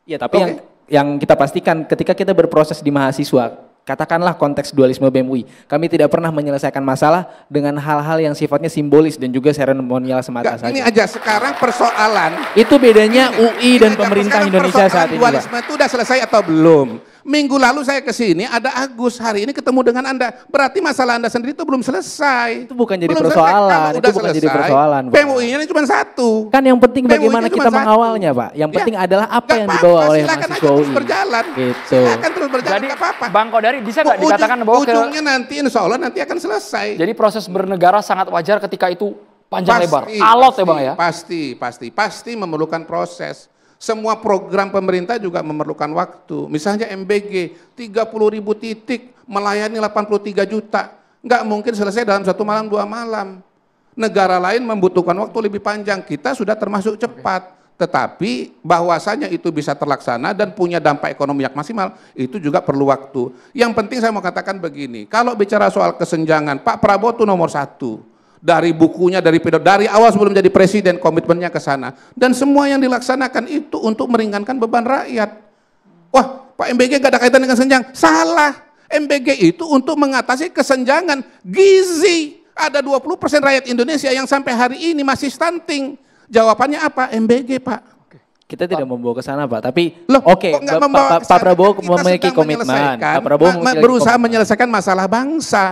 Ya, tapi Oke. yang kita pastikan ketika kita berproses di mahasiswa, katakanlah konteks dualisme BEM UI, kami tidak pernah menyelesaikan masalah dengan hal-hal yang sifatnya simbolis dan juga seremonial semata Nggak, ini saja. aja sekarang persoalan. Itu bedanya Ini, UI ini dan aja, pemerintah sekarang Indonesia persoalan saat ini, Pak. dualisme itu udah selesai atau belum? Minggu lalu saya ke sini, ada Agus, hari ini ketemu dengan Anda. Berarti masalah Anda sendiri itu belum selesai. Itu bukan jadi Belum selesai. persoalan, Kalau itu udah bukan jadi selesai, persoalan, Pak. PMUI-nya ini cuma satu. Kan yang penting PMUI-nya bagaimana cuma kita satu. mengawalnya, Pak. Yang Ya, penting adalah apa nggak yang apa-apa, dibawa oleh silakan mahasiswa aja terus UI. berjalan. Gitu. Silakan terus berjalan, Jadi, nggak apa-apa. Bang Kodari, bisa nggak dikatakan bahwa Ujungnya nanti insya Allah nanti akan selesai. jadi proses bernegara sangat wajar ketika itu panjang lebar, Pasti, alot ya pasti, Bang ya? Pasti memerlukan proses. Semua program pemerintah juga memerlukan waktu. Misalnya MBG, 30.000 titik, melayani 83 juta. Nggak mungkin selesai dalam 1 malam, 2 malam. Negara lain membutuhkan waktu lebih panjang, kita sudah termasuk cepat. Tetapi bahwasanya itu bisa terlaksana dan punya dampak ekonomi yang maksimal, itu juga perlu waktu. Yang penting saya mau katakan begini, kalau bicara soal kesenjangan, Pak Prabowo itu nomor 1. Dari bukunya, dari pidato, dari awal sebelum jadi presiden, komitmennya ke sana. Dan semua yang dilaksanakan itu untuk meringankan beban rakyat. Wah, Pak MBG gak ada kaitan dengan senjang. Salah. MBG itu untuk mengatasi kesenjangan gizi. Ada 20% rakyat Indonesia yang sampai hari ini masih stunting. Jawabannya apa? MBG, Pak. Kita tidak membawa ke sana, Pak. Tapi Loh, oke, kok nggak Pak membawa ke Pak sana? Prabowo Kita memiliki sedang komitmen. menyelesaikan, Pak Prabowo memiliki berusaha komitmen. menyelesaikan masalah bangsa.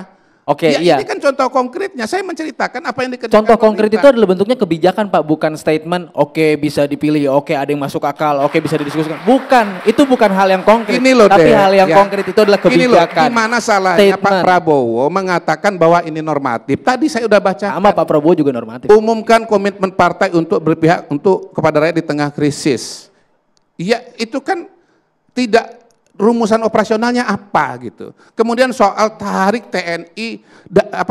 Oke, Ya, iya. ini kan contoh konkretnya. Saya menceritakan apa yang dikerjakan Contoh konkret itu pemerintah. adalah bentuknya kebijakan, Pak, bukan statement oke bisa dipilih, oke ada yang masuk akal, oke bisa didiskusikan. Bukan, itu bukan hal yang konkret. Ini loh, tapi Dek, hal yang ya. konkret itu adalah Ini loh, kebijakan. gimana salahnya Pak Statement. Prabowo mengatakan bahwa ini normatif. Tadi saya udah baca. Sama Pak Prabowo juga normatif. Umumkan komitmen partai untuk berpihak untuk kepada rakyat di tengah krisis. Iya, itu kan tidak rumusan operasionalnya apa gitu. Kemudian soal tarik TNI,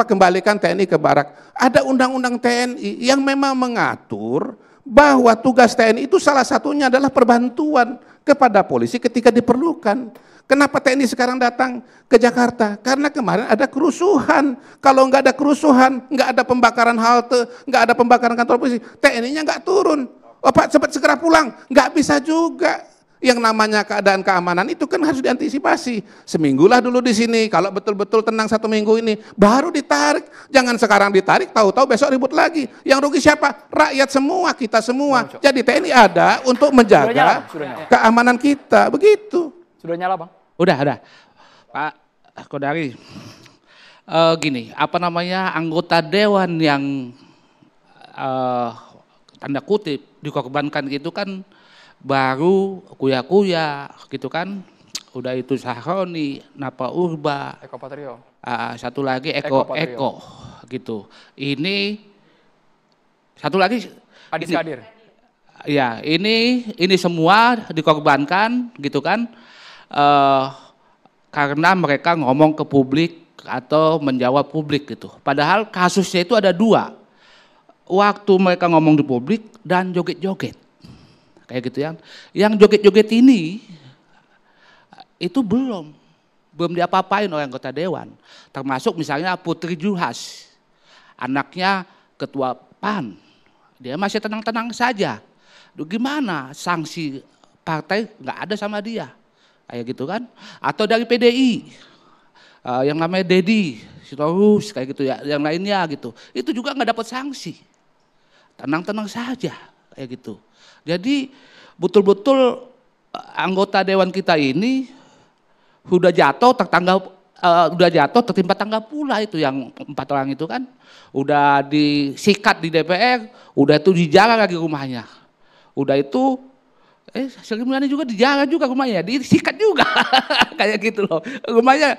kembalikan TNI ke barak. Ada undang-undang TNI yang memang mengatur bahwa tugas TNI itu salah satunya adalah perbantuan kepada polisi ketika diperlukan. Kenapa TNI sekarang datang ke Jakarta? Karena kemarin ada kerusuhan. Kalau nggak ada kerusuhan, nggak ada pembakaran halte, nggak ada pembakaran kantor polisi, TNI-nya nggak turun. Oh Pak, cepat segera pulang. Nggak bisa juga. Yang namanya keadaan keamanan itu kan harus diantisipasi. Seminggulah dulu di sini, kalau betul-betul tenang 1 minggu ini, baru ditarik. Jangan sekarang ditarik, tahu-tahu besok ribut lagi. Yang rugi siapa? Rakyat semua, kita semua. Jadi TNI ada untuk menjaga Sudah nyala. keamanan kita, begitu. Sudah nyala Bang? Udah. Pak Kodari, gini, anggota dewan yang tanda kutip dikorbankan itu kan baru kuya-kuya gitu kan, udah itu Sahroni, Napa Urba, Eko Patrio. satu lagi Eko Eko gitu. Ini satu lagi Adis ini, Kadir. ya ini semua dikorbankan gitu kan, karena mereka ngomong ke publik atau menjawab publik gitu. Padahal kasusnya itu ada dua. Waktu mereka ngomong di publik dan joget-joget. Kayak gitu ya. Yang joget-joget ini itu belum diapa-apain oleh anggota dewan. Termasuk misalnya Putri Juhas, anaknya ketua PAN. Dia masih tenang-tenang saja. Duh, gimana sanksi partai nggak ada sama dia, kayak gitu kan? Atau dari PDI, yang namanya Dedi Sitorus, kayak gitu ya, yang lainnya gitu. Itu juga nggak dapat sanksi, tenang-tenang saja, kayak gitu. Jadi betul-betul anggota dewan kita ini udah jatuh tertimpa tangga pula itu yang 4 orang itu kan. Udah disikat di DPR, udah itu dijaga lagi rumahnya. Udah itu, Sri Mulyani juga dijaga juga rumahnya, disikat juga, kayak gitu loh. Rumahnya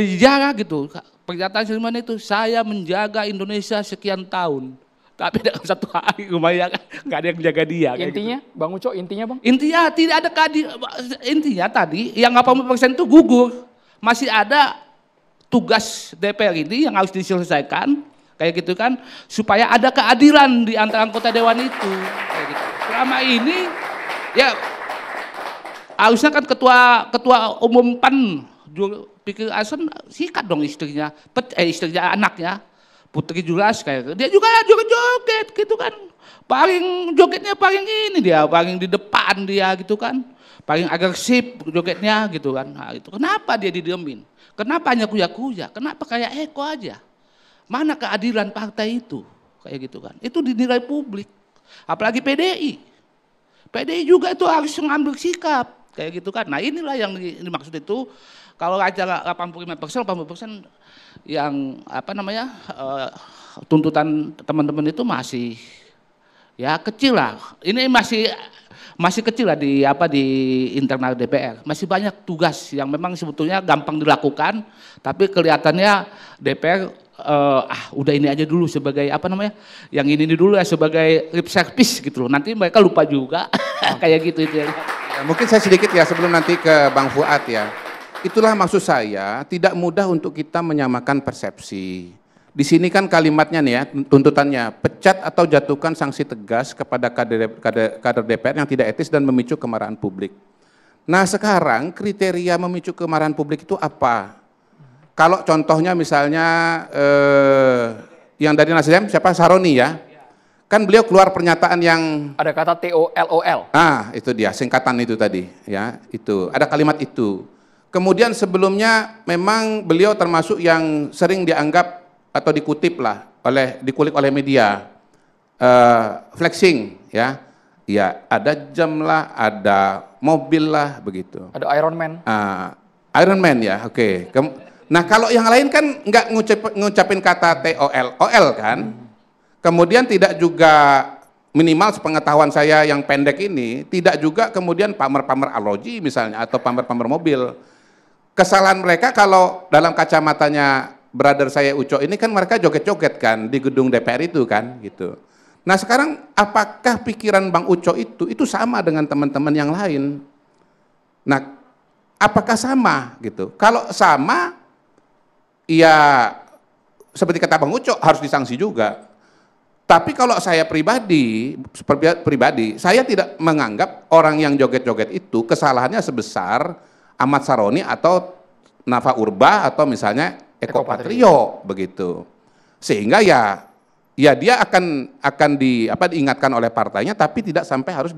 dijaga gitu. Pernyataan Sri Mulyani itu, saya menjaga Indonesia sekian tahun. Tapi dalam 1 hari rumahnya nggak ada yang menjaga dia. Intinya, gitu. Bang Uco, intinya Bang? Intinya tidak ada intinya tadi yang 80% itu gugur. Masih ada tugas DPR ini yang harus diselesaikan. Kayak gitu kan, supaya ada keadilan di antara anggota dewan itu. Kayak gitu. Selama ini, ya harusnya kan ketua umum PAN, Pikir Hasan sikat dong istrinya anaknya, Putri Juhas kayak dia juga joget-joget gitu kan. Jogetnya paling ini dia, paling di depan dia gitu kan. Paling agresif jogetnya gitu kan. Nah, itu kenapa dia didiemin? Kenapa hanya kuya-kuya? Kenapa kayak Eko aja? Mana keadilan partai itu? Kayak gitu kan. Itu dinilai publik. Apalagi PDI. PDI juga itu harus mengambil sikap. Kayak gitu kan. Nah inilah yang dimaksud itu. Kalau aja 85%, 80% yang tuntutan teman-teman itu masih ya kecil lah. Ini masih kecil lah di internal DPR. Masih banyak tugas yang memang sebetulnya gampang dilakukan, tapi kelihatannya DPR udah ini aja dulu sebagai yang ini dulu ya sebagai lip service gitu loh. Nanti mereka lupa juga kayak gitu itu ya. Mungkin saya sedikit ya sebelum nanti ke Bang Fuad ya. Itulah maksud saya, tidak mudah untuk kita menyamakan persepsi. Di sini kan kalimatnya nih ya, tuntutannya, pecat atau jatuhkan sanksi tegas kepada kader DPR yang tidak etis dan memicu kemarahan publik. Nah sekarang kriteria memicu kemarahan publik itu apa? Kalau contohnya misalnya yang dari Nasdem siapa? Saroni ya. Kan beliau keluar pernyataan yang ada kata TOLOL. Itu dia singkatan itu tadi ya, itu. Ada kalimat itu. Kemudian sebelumnya memang beliau termasuk yang sering dianggap atau dikulik oleh media. Flexing ya. Ya, ada jam lah, ada mobil lah begitu. Ada Iron Man. Iron Man ya, oke. Nah kalau yang lain kan nggak ngucapin kata TOLOL kan, kemudian tidak juga minimal sepengetahuan saya yang pendek ini, tidak juga kemudian pamer-pamer arloji misalnya atau pamer-pamer mobil. Kesalahan mereka kalau dalam kacamatanya brother saya Uco ini kan mereka joget-joget kan di gedung DPR itu kan gitu. Nah sekarang apakah pikiran Bang Uco itu sama dengan teman-teman yang lain? Nah apakah sama gitu? Kalau sama, ya seperti kata Bang Uco harus disanksi juga. Tapi kalau saya pribadi, saya tidak menganggap orang yang joget-joget itu kesalahannya sebesar Ahmad Saroni atau Nafa Urba atau misalnya Eko Patrio begitu. Sehingga ya dia akan diingatkan oleh partainya tapi tidak sampai harus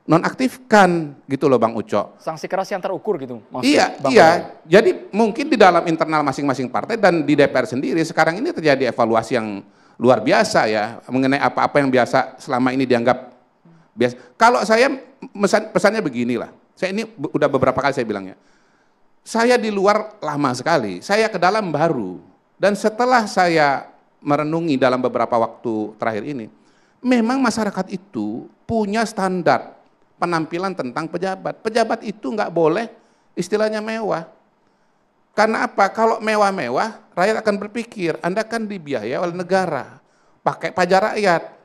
nonaktifkan gitu loh Bang Uco. Sanksi keras yang terukur gitu maksudnya. Iya. Jadi mungkin di dalam internal masing-masing partai dan di DPR sendiri sekarang ini terjadi evaluasi yang luar biasa ya mengenai apa-apa yang biasa selama ini dianggap biasa. Kalau saya pesannya beginilah. Saya ini udah beberapa kali saya bilangnya. Saya di luar lama sekali, saya ke dalam baru. Dan setelah saya merenungi dalam beberapa waktu terakhir ini, memang masyarakat itu punya standar penampilan tentang pejabat. Pejabat itu nggak boleh istilahnya mewah. Karena apa? Kalau mewah-mewah, rakyat akan berpikir, Anda kan dibiayai oleh negara, pakai pajak rakyat.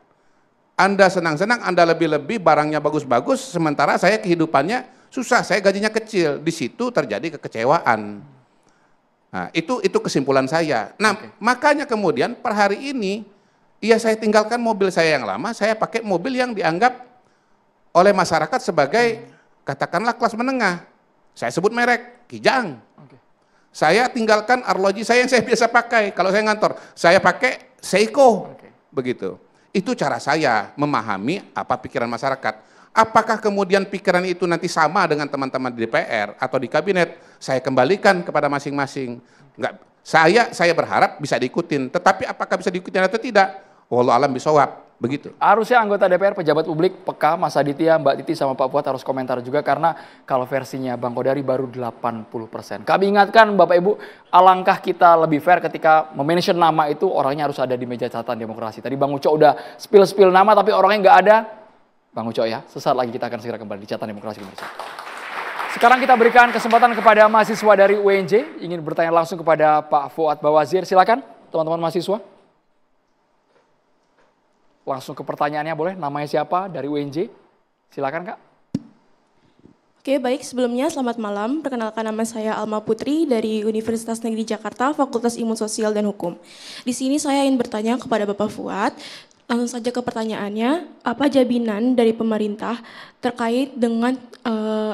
Anda senang-senang, Anda lebih-lebih, barangnya bagus-bagus, sementara saya kehidupannya Susah, saya gajinya kecil. Di situ terjadi kekecewaan. Nah, itu kesimpulan saya. Nah, makanya kemudian per hari ini, ya saya tinggalkan mobil saya yang lama, saya pakai mobil yang dianggap oleh masyarakat sebagai katakanlah kelas menengah. Saya sebut merek, Kijang. Saya tinggalkan arloji saya yang saya biasa pakai. Kalau saya ngantor, saya pakai Seiko. Begitu. Itu cara saya memahami apa pikiran masyarakat. Apakah kemudian pikiran itu nanti sama dengan teman-teman di DPR atau di kabinet? Saya kembalikan kepada masing-masing. Enggak, saya berharap bisa diikutin. Tetapi apakah bisa diikutin atau tidak? Wallahu a'lam bishawab. Begitu. Harusnya anggota DPR, pejabat publik, peka, Mas Aditya, Mbak Titi, sama Pak Fuad harus komentar juga karena kalau versinya Bang Kodari baru 80%. Kami ingatkan Bapak Ibu, alangkah kita lebih fair ketika memention nama itu orangnya harus ada di meja catatan demokrasi. Tadi Bang Uco udah spill nama tapi orangnya nggak ada. Bang Uco ya, sesaat lagi kita akan segera kembali di catatan demokrasi pemirsa. Sekarang kita berikan kesempatan kepada mahasiswa dari UNJ, ingin bertanya langsung kepada Pak Fuad Bawazir. Silakan teman-teman mahasiswa. Langsung ke pertanyaannya boleh, namanya siapa dari UNJ? Silakan Kak. Oke, baik. Sebelumnya selamat malam. Perkenalkan, nama saya Alma Putri dari Universitas Negeri Jakarta, Fakultas Ilmu Sosial dan Hukum. Di sini saya ingin bertanya kepada Bapak Fuad. Langsung saja ke pertanyaannya, apa jaminan dari pemerintah terkait dengan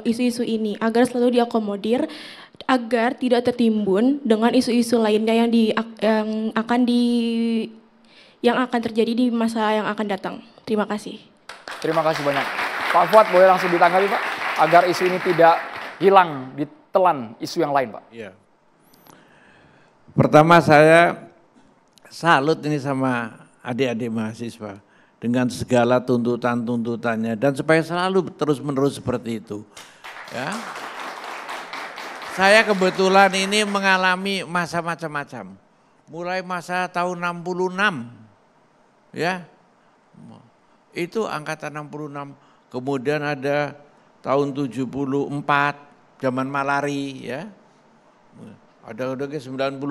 isu-isu ini agar selalu diakomodir, agar tidak tertimbun dengan isu-isu lainnya yang akan terjadi di masa yang akan datang. Terima kasih. Terima kasih banyak. Pak Fuad boleh langsung ditanggapi Pak, agar isu ini tidak hilang, ditelan isu yang lain Pak. Iya. Pertama saya salut ini sama adik-adik mahasiswa dengan segala tuntutan-tuntutannya dan supaya selalu terus-menerus seperti itu. Ya. Saya kebetulan ini mengalami masa macam-macam. Mulai masa tahun 66. Ya. Itu angkatan 66. Kemudian ada tahun 74 zaman malari ya. Ada udah ke 98.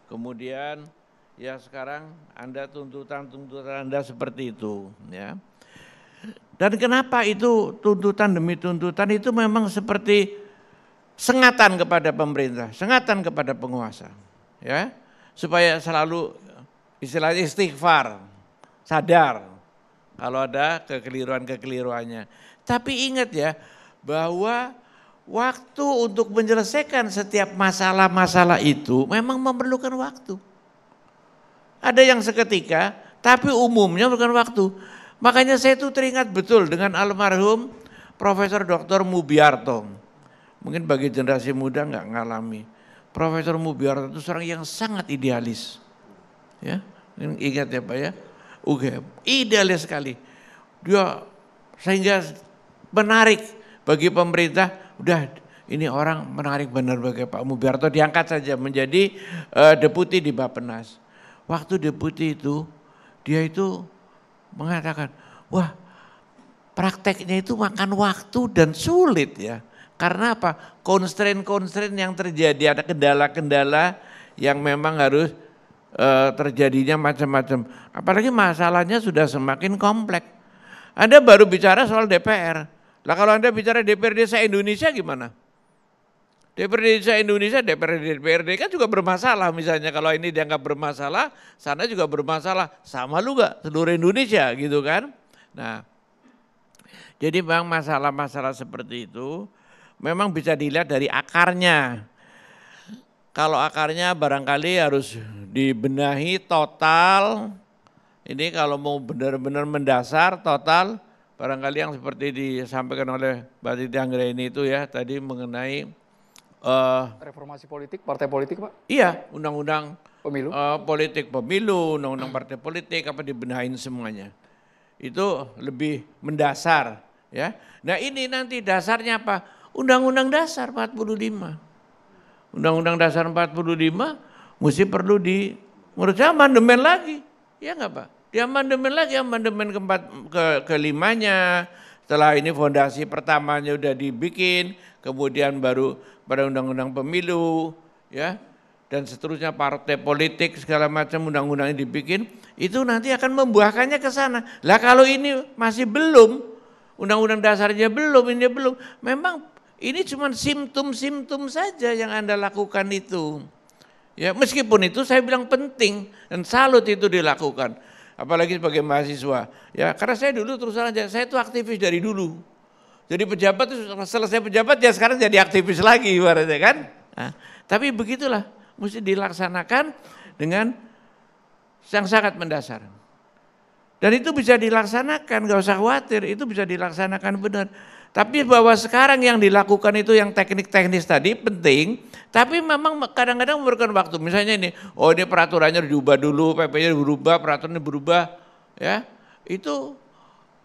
Kemudian ya sekarang Anda tuntutan Anda seperti itu ya. Dan kenapa itu tuntutan demi tuntutan itu memang seperti sengatan kepada pemerintah, sengatan kepada penguasa ya. Supaya selalu istilahnya istighfar, sadar kalau ada kekeliruannya. Tapi ingat ya bahwa waktu untuk menyelesaikan setiap masalah-masalah itu memang memerlukan waktu. Ada yang seketika, tapi umumnya bukan waktu. Makanya saya itu teringat betul dengan almarhum Profesor Dr. Mubiarto. Mungkin bagi generasi muda nggak ngalami. Profesor Mubiarto itu seorang yang sangat idealis. Ya, ingat ya Pak ya. UGM, idealis sekali. Dia sehingga menarik bagi pemerintah. Udah, ini orang menarik benar bagi Pak Mubiarto. Diangkat saja menjadi deputi di Bappenas. Waktu deputi itu, dia itu mengatakan, wah prakteknya itu makan waktu dan sulit ya. Karena apa? Constraint yang terjadi, ada kendala-kendala yang memang harus terjadinya macam-macam. Apalagi masalahnya sudah semakin kompleks. Anda baru bicara soal DPR. Lah kalau Anda bicara DPRD se-Indonesia gimana? DPRD Indonesia, DPRD kan juga bermasalah misalnya kalau ini dianggap bermasalah, sana juga bermasalah, sama lu gak seluruh Indonesia gitu kan. Nah jadi memang masalah-masalah seperti itu memang bisa dilihat dari akarnya. Kalau akarnya barangkali harus dibenahi total, ini kalau mau benar-benar mendasar total, barangkali yang seperti disampaikan oleh Mbak Titi Anggraini itu ya tadi mengenai reformasi politik, partai politik Pak? Iya, undang-undang pemilu, politik pemilu, undang-undang partai politik apa dibenahin semuanya. Itu lebih mendasar ya. Nah ini nanti dasarnya apa? Undang-undang dasar 45. Undang-undang dasar 45 mesti perlu menurut saya amandemen lagi. Ya enggak Pak? Diamandemen lagi, amandemen kelimanya. Setelah ini fondasi pertamanya udah dibikin, kemudian baru pada undang-undang pemilu, ya, dan seterusnya partai politik segala macam undang-undang ini dibikin, itu nanti akan membuahkannya ke sana. Lah kalau ini masih belum, Undang-undang dasarnya belum, ini belum. Memang ini cuma simptom-simptom saja yang Anda lakukan itu. Ya, meskipun itu saya bilang penting dan salut itu dilakukan. Apalagi sebagai mahasiswa. Ya, karena saya dulu terus saja, saya itu aktivis dari dulu. Jadi pejabat itu selesai pejabat ya sekarang jadi aktivis lagi ibaratnya kan. Nah, tapi begitulah mesti dilaksanakan dengan yang sangat mendasar. Dan itu bisa dilaksanakan, gak usah khawatir, itu bisa dilaksanakan benar. Tapi bahwa sekarang yang dilakukan itu yang teknik-teknis tadi penting, tapi memang kadang-kadang memerlukan waktu. Misalnya ini, oh ini peraturannya diubah dulu, PP-nya berubah, peraturannya berubah, ya itu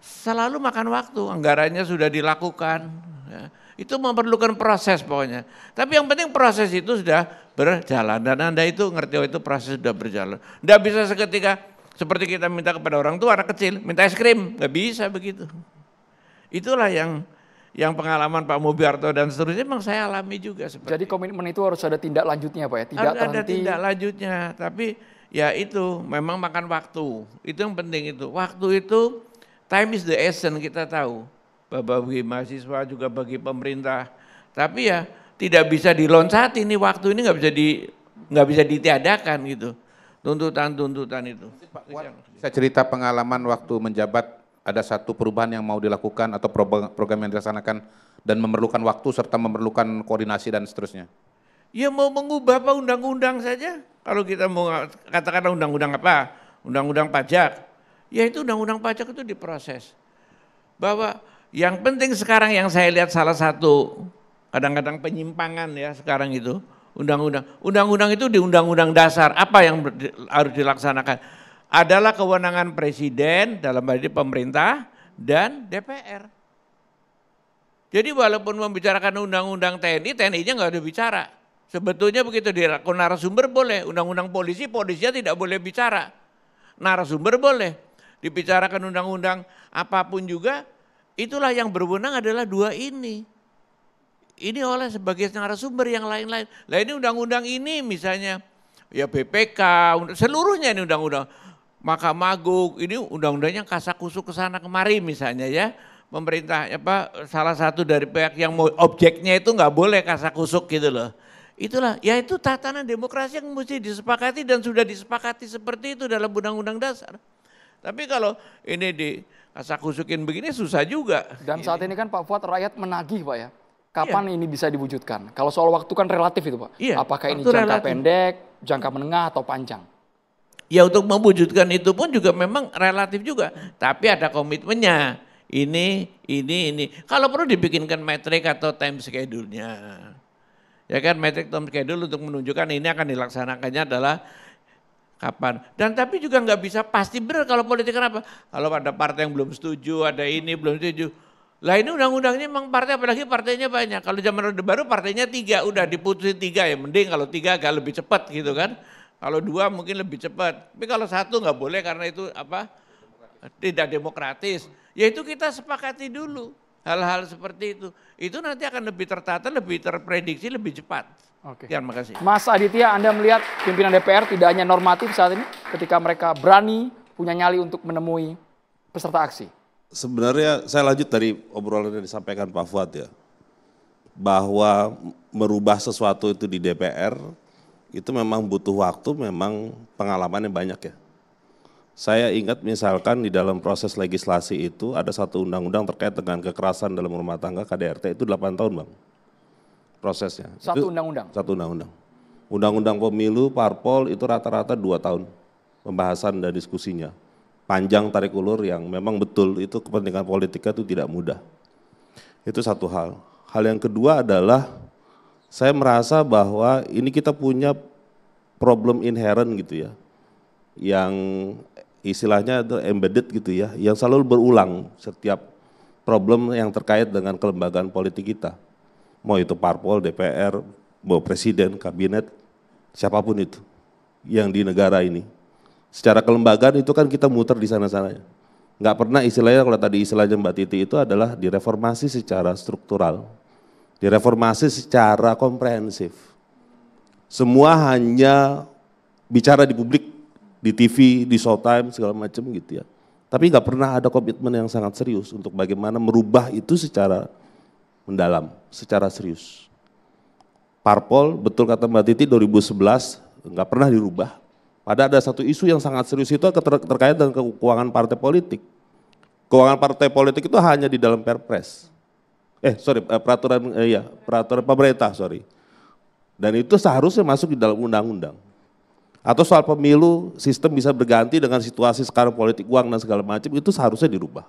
selalu makan waktu. Anggarannya sudah dilakukan, ya. Itu memerlukan proses pokoknya. Tapi yang penting proses itu sudah berjalan dan Anda itu ngerti oh itu proses sudah berjalan. Nggak bisa seketika seperti kita minta kepada orang tua anak kecil minta es krim, nggak bisa begitu. Itulah yang pengalaman Pak Mubiarto dan seterusnya memang saya alami juga. Jadi komitmen itu harus ada tindak lanjutnya Pak ya? Tidak harus ada tindak lanjutnya, tapi ya itu memang makan waktu. Itu yang penting itu. Waktu itu time is the essence kita tahu. Bagi mahasiswa juga bagi pemerintah. Tapi ya tidak bisa diloncati ini waktu ini nggak bisa ditiadakan gitu. Tuntutan itu. Saya cerita pengalaman waktu menjabat. Ada satu perubahan yang mau dilakukan atau program yang dilaksanakan dan memerlukan waktu serta memerlukan koordinasi dan seterusnya. Ya mau mengubah apa undang-undang saja. Kalau kita mau katakan undang-undang apa? Undang-undang pajak. Ya itu undang-undang pajak itu diproses. Bahwa yang penting sekarang yang saya lihat salah satu kadang-kadang penyimpangan ya sekarang itu. Undang-undang itu di undang-undang dasar apa yang harus dilaksanakan? Adalah kewenangan presiden dalam hal ini pemerintah dan DPR. Jadi walaupun membicarakan undang-undang TNI, TNI-nya nggak ada bicara. Sebetulnya begitu direkam narasumber boleh, undang-undang polisinya tidak boleh bicara. Narasumber boleh, dibicarakan undang-undang apapun juga, itulah yang berwenang adalah dua ini. Ini oleh sebagai narasumber yang lain-lain. Lah ini undang-undang ini misalnya, ya BPK, seluruhnya ini undang-undang. Mahkamah Agung, ini undang-undangnya kasakusuk ke sana kemari misalnya ya. Pemerintah salah satu dari pihak yang mau objeknya itu nggak boleh kasakusuk gitu loh. Itulah, ya itu tatanan demokrasi yang mesti disepakati dan sudah disepakati seperti itu dalam undang-undang dasar. Tapi kalau ini di kasakusukin begini susah juga. Dan saat ini kan Pak Fuad rakyat menagih Pak ya. Kapan ini bisa diwujudkan? Kalau soal waktu kan relatif itu Pak. Iya, apakah ini jangka pendek, jangka menengah atau panjang? Ya untuk mewujudkan itu pun juga memang relatif juga. Tapi ada komitmennya. Ini. Kalau perlu dibikinkan metrik atau time schedule-nya. Ya kan metrik time schedule untuk menunjukkan ini akan dilaksanakannya adalah kapan. Dan tapi juga nggak bisa pasti benar kalau politik kenapa? Kalau ada partai yang belum setuju, ada ini belum setuju. Lah ini undang-undangnya memang partai, apalagi partainya banyak. Kalau zaman Orde Baru partainya 3, udah diputusin 3 ya mending kalau 3 agak lebih cepat gitu kan. Kalau 2 mungkin lebih cepat, tapi kalau 1 nggak boleh karena itu tidak demokratis. Ya itu kita sepakati dulu hal-hal seperti itu. Itu nanti akan lebih tertata, lebih terprediksi, lebih cepat. Oke. Terima kasih. Mas Aditya, Anda melihat pimpinan DPR tidak hanya normatif saat ini, ketika mereka berani punya nyali untuk menemui peserta aksi. Sebenarnya saya lanjut dari obrolan yang disampaikan Pak Fuad ya, bahwa merubah sesuatu itu di DPR itu memang butuh waktu, memang pengalamannya banyak ya. Saya ingat misalkan di dalam proses legislasi itu ada satu undang-undang terkait dengan kekerasan dalam rumah tangga KDRT itu 8 tahun Bang prosesnya. Satu undang-undang? Satu undang-undang. Undang-undang pemilu, parpol itu rata-rata 2 tahun pembahasan dan diskusinya. Panjang tarik ulur yang memang betul itu kepentingan politiknya itu tidak mudah. Itu satu hal. Hal yang kedua adalah saya merasa bahwa ini kita punya problem inherent gitu ya, yang istilahnya itu embedded gitu ya, yang selalu berulang setiap problem yang terkait dengan kelembagaan politik kita. Mau itu parpol, DPR, mau presiden, kabinet, siapapun itu yang di negara ini. Secara kelembagaan itu kan kita muter di sana-sananya. Nggak pernah istilahnya, kalau tadi istilahnya Mbak Titi itu adalah direformasi secara struktural. Direformasi secara komprehensif. Semua hanya bicara di publik, di TV, di Showtime, segala macam gitu ya. Tapi nggak pernah ada komitmen yang sangat serius untuk bagaimana merubah itu secara mendalam, secara serius. Parpol, betul kata Mbak Titi, 2011 nggak pernah dirubah. Padahal ada satu isu yang sangat serius itu terkait dengan keuangan partai politik. Keuangan partai politik itu hanya di dalam Perpres. Peraturan pemerintah, Dan itu seharusnya masuk di dalam undang-undang. Atau soal pemilu, sistem bisa berganti dengan situasi sekarang politik uang dan segala macam, itu seharusnya dirubah.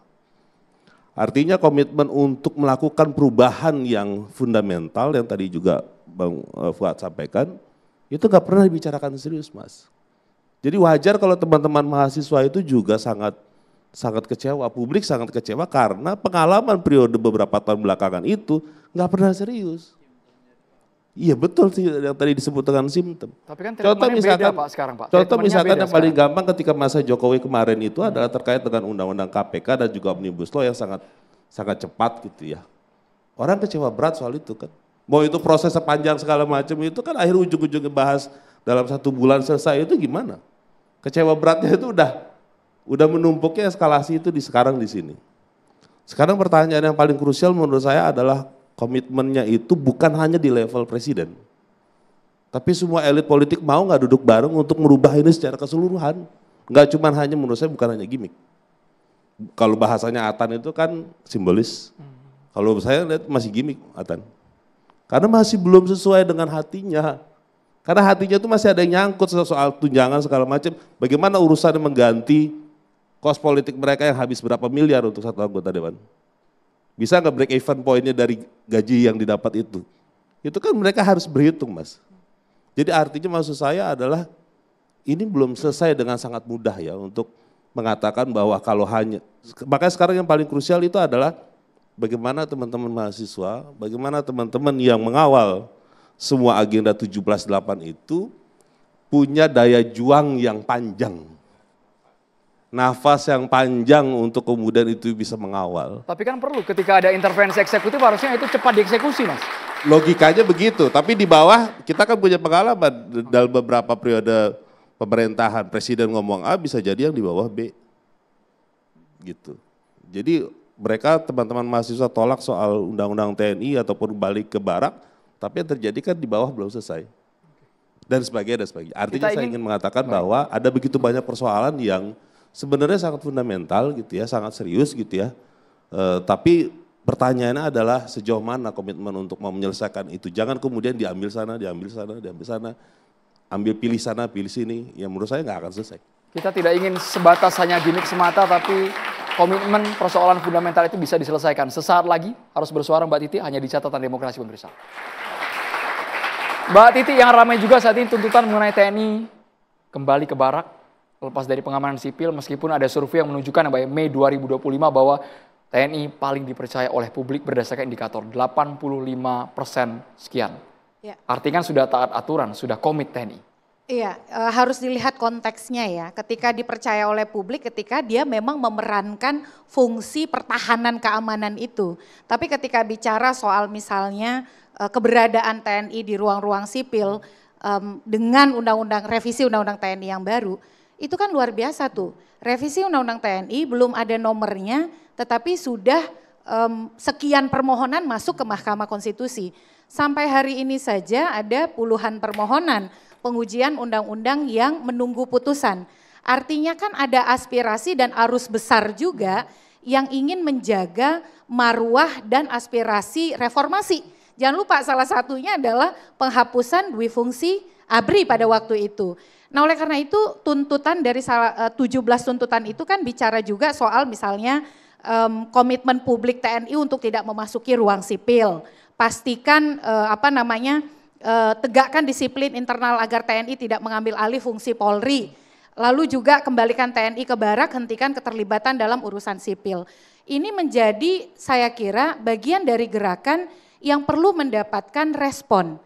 Artinya komitmen untuk melakukan perubahan yang fundamental yang tadi juga Bang Fuad sampaikan, itu nggak pernah dibicarakan serius, Mas. Jadi wajar kalau teman-teman mahasiswa itu juga sangat kecewa, publik sangat kecewa karena pengalaman periode beberapa tahun belakangan itu nggak pernah serius. Iya betul sih yang tadi disebut dengan simptom. Tapi kan treatmentnya beda Pak sekarang Pak. Contoh misalkan yang paling gampang ketika masa Jokowi kemarin itu adalah terkait dengan undang-undang KPK dan juga Omnibus Law yang sangat cepat gitu ya. Orang kecewa berat soal itu kan. Mau itu proses sepanjang segala macam itu kan akhir ujung-ujungnya bahas dalam 1 bulan selesai itu gimana? Kecewa beratnya itu udah menumpuknya eskalasi itu sekarang di sini. Sekarang pertanyaan yang paling krusial menurut saya adalah komitmennya itu bukan hanya di level presiden. Tapi semua elit politik mau nggak duduk bareng untuk merubah ini secara keseluruhan. Nggak cuma hanya menurut saya bukan hanya gimmick. Kalau bahasanya Atan itu kan simbolis. Kalau saya lihat masih gimmick Atan. Karena masih belum sesuai dengan hatinya. Karena hatinya itu masih ada yang nyangkut soal tunjangan segala macam. Bagaimana urusannya mengganti kos politik mereka yang habis berapa miliar untuk satu anggota dewan. Bisa nggak break even poinnya dari gaji yang didapat itu? Itu kan mereka harus berhitung, Mas. Jadi artinya maksud saya adalah ini belum selesai dengan sangat mudah ya untuk mengatakan bahwa kalau hanya, makanya sekarang yang paling krusial itu adalah bagaimana teman-teman mahasiswa, bagaimana teman-teman yang mengawal semua agenda 17/8 itu punya daya juang yang panjang. Nafas yang panjang untuk kemudian itu bisa mengawal. Tapi kan perlu ketika ada intervensi eksekutif harusnya itu cepat dieksekusi Mas. Logikanya begitu, tapi di bawah kita kan punya pengalaman dalam beberapa periode pemerintahan. Presiden ngomong A bisa jadi yang di bawah B. Gitu. Jadi mereka teman-teman mahasiswa tolak soal undang-undang TNI ataupun balik ke barak, tapi yang terjadi kan di bawah belum selesai. Dan sebagainya. Artinya saya ingin mengatakan bahwa ada begitu banyak persoalan yang sebenarnya sangat fundamental gitu ya, sangat serius gitu ya. Tapi pertanyaannya adalah sejauh mana komitmen untuk mau menyelesaikan itu. Jangan kemudian diambil sana, ambil pilih sana, pilih sini. Yang menurut saya nggak akan selesai. Kita tidak ingin sebatas hanya gimmick semata, tapi komitmen persoalan fundamental itu bisa diselesaikan. Sesaat lagi harus bersuara Mbak Titi hanya di catatan demokrasi pemirsa. Mbak Titi, yang ramai juga saat ini tuntutan mengenai TNI kembali ke barak. Lepas dari pengamanan sipil, meskipun ada survei yang menunjukkan Mei 2025 bahwa TNI paling dipercaya oleh publik berdasarkan indikator 85% sekian. Ya. Artinya sudah taat aturan, sudah komit TNI. Iya, harus dilihat konteksnya ya. Ketika dipercaya oleh publik, ketika dia memang memerankan fungsi pertahanan keamanan itu. Tapi ketika bicara soal misalnya keberadaan TNI di ruang-ruang sipil dengan revisi undang-undang TNI yang baru, itu kan luar biasa tuh. Revisi Undang-Undang TNI belum ada nomornya, tetapi sudah sekian permohonan masuk ke Mahkamah Konstitusi. Sampai hari ini saja ada puluhan permohonan pengujian undang-undang yang menunggu putusan. Artinya kan ada aspirasi dan arus besar juga yang ingin menjaga marwah dan aspirasi reformasi. Jangan lupa salah satunya adalah penghapusan duifungsi ABRI pada waktu itu. Nah oleh karena itu tuntutan dari 17 tuntutan itu kan bicara juga soal misalnya komitmen publik TNI untuk tidak memasuki ruang sipil. Pastikan tegakkan disiplin internal agar TNI tidak mengambil alih fungsi Polri. Lalu juga kembalikan TNI ke barak, hentikan keterlibatan dalam urusan sipil. Ini menjadi saya kira bagian dari gerakan yang perlu mendapatkan respon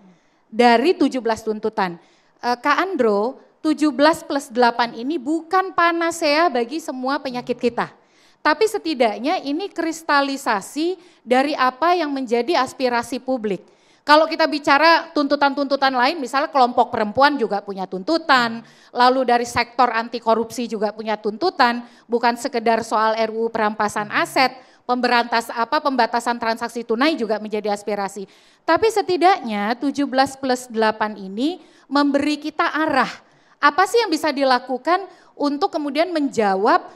dari 17 tuntutan. Kak Andro, 17+8 ini bukan panasea bagi semua penyakit kita. Tapi setidaknya ini kristalisasi dari apa yang menjadi aspirasi publik. Kalau kita bicara tuntutan-tuntutan lain, misalnya kelompok perempuan juga punya tuntutan, lalu dari sektor anti korupsi juga punya tuntutan, bukan sekedar soal RUU perampasan aset, pembatasan transaksi tunai juga menjadi aspirasi. Tapi setidaknya 17+8 ini memberi kita arah. Apa sih yang bisa dilakukan untuk kemudian menjawab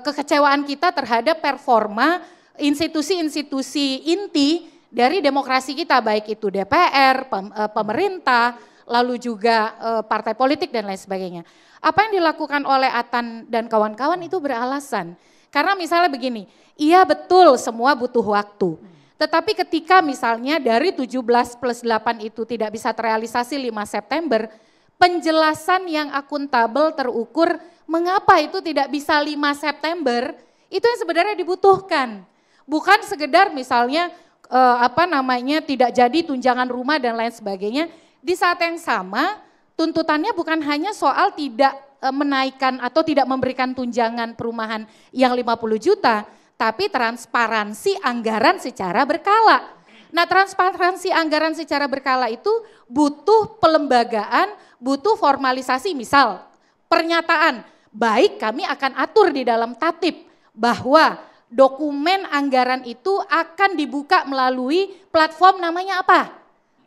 kekecewaan kita terhadap performa institusi-institusi inti dari demokrasi kita, baik itu DPR, pemerintah, lalu juga partai politik dan lain sebagainya. Apa yang dilakukan oleh Atan dan kawan-kawan itu beralasan. Karena misalnya begini, iya betul semua butuh waktu. Tetapi ketika misalnya dari 17+8 itu tidak bisa terrealisasi 5 September, penjelasan yang akuntabel terukur mengapa itu tidak bisa 5 September, itu yang sebenarnya dibutuhkan. Bukan sekedar misalnya tidak jadi tunjangan rumah dan lain sebagainya. Di saat yang sama tuntutannya bukan hanya soal tidak menaikkan atau tidak memberikan tunjangan perumahan yang 50 juta, tapi transparansi anggaran secara berkala. Nah, transparansi anggaran secara berkala itu butuh pelembagaan, butuh formalisasi, misal pernyataan, baik kami akan atur di dalam tatib bahwa dokumen anggaran itu akan dibuka melalui platform namanya apa?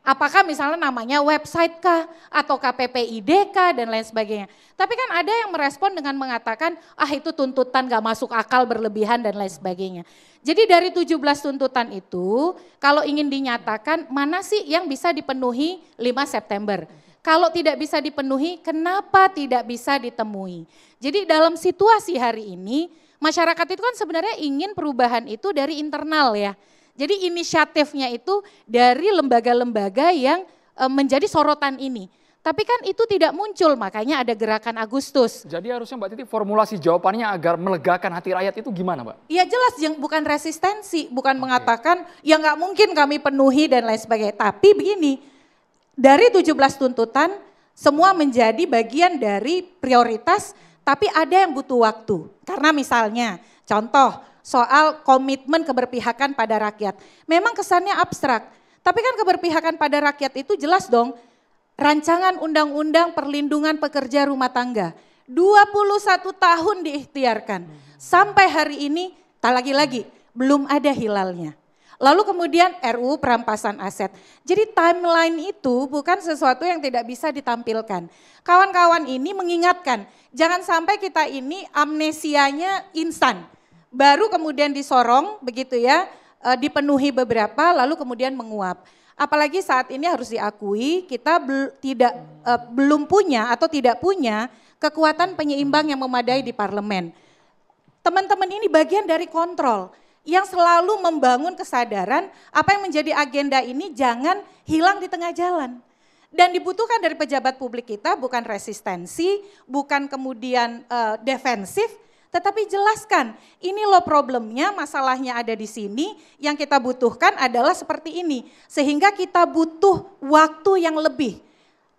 Apakah misalnya namanya website kah atau KPPID kah dan lain sebagainya. Tapi kan ada yang merespon dengan mengatakan itu tuntutan gak masuk akal berlebihan dan lain sebagainya. Jadi dari 17 tuntutan itu kalau ingin dinyatakan mana sih yang bisa dipenuhi 5 September. Kalau tidak bisa dipenuhi kenapa tidak bisa ditemui. Jadi dalam situasi hari ini masyarakat itu kan sebenarnya ingin perubahan itu dari internal ya. Jadi inisiatifnya itu dari lembaga-lembaga yang menjadi sorotan ini. Tapi kan itu tidak muncul, makanya ada gerakan Agustus. Jadi harusnya Mbak Titi formulasi jawabannya agar melegakan hati rakyat itu gimana Mbak? Ya jelas yang bukan resistensi, bukan mengatakan ya nggak mungkin kami penuhi dan lain sebagainya. Tapi begini, dari 17 tuntutan semua menjadi bagian dari prioritas. Tapi ada yang butuh waktu, karena misalnya contoh soal komitmen keberpihakan pada rakyat. Memang kesannya abstrak, tapi kan keberpihakan pada rakyat itu jelas dong. Rancangan Undang-Undang Perlindungan Pekerja Rumah Tangga, 21 tahun diikhtiarkan. Sampai hari ini, tak lagi-lagi, belum ada hilalnya. Lalu kemudian RUU perampasan aset. Jadi timeline itu bukan sesuatu yang tidak bisa ditampilkan. Kawan-kawan ini mengingatkan, jangan sampai kita ini amnesianya instan. Baru kemudian disorong begitu ya, dipenuhi beberapa lalu kemudian menguap. Apalagi saat ini harus diakui kita belum punya atau tidak punya kekuatan penyeimbang yang memadai di parlemen. Teman-teman ini bagian dari kontrol yang selalu membangun kesadaran apa yang menjadi agenda ini jangan hilang di tengah jalan. Dan dibutuhkan dari pejabat publik kita bukan resistensi, bukan kemudian defensif, tetapi jelaskan ini loh problemnya, masalahnya ada di sini, yang kita butuhkan adalah seperti ini. Sehingga kita butuh waktu yang lebih.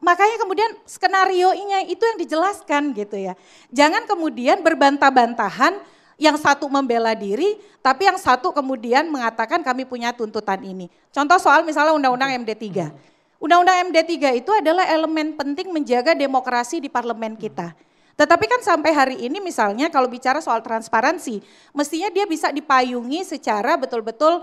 Makanya kemudian skenarionya itu yang dijelaskan gitu ya. Jangan kemudian berbantah-bantahan, yang satu membela diri, tapi yang satu kemudian mengatakan kami punya tuntutan ini. Contoh soal misalnya Undang-Undang MD3. Undang-Undang MD3 itu adalah elemen penting menjaga demokrasi di parlemen kita. Tetapi kan sampai hari ini misalnya kalau bicara soal transparansi, mestinya dia bisa dipayungi secara betul-betul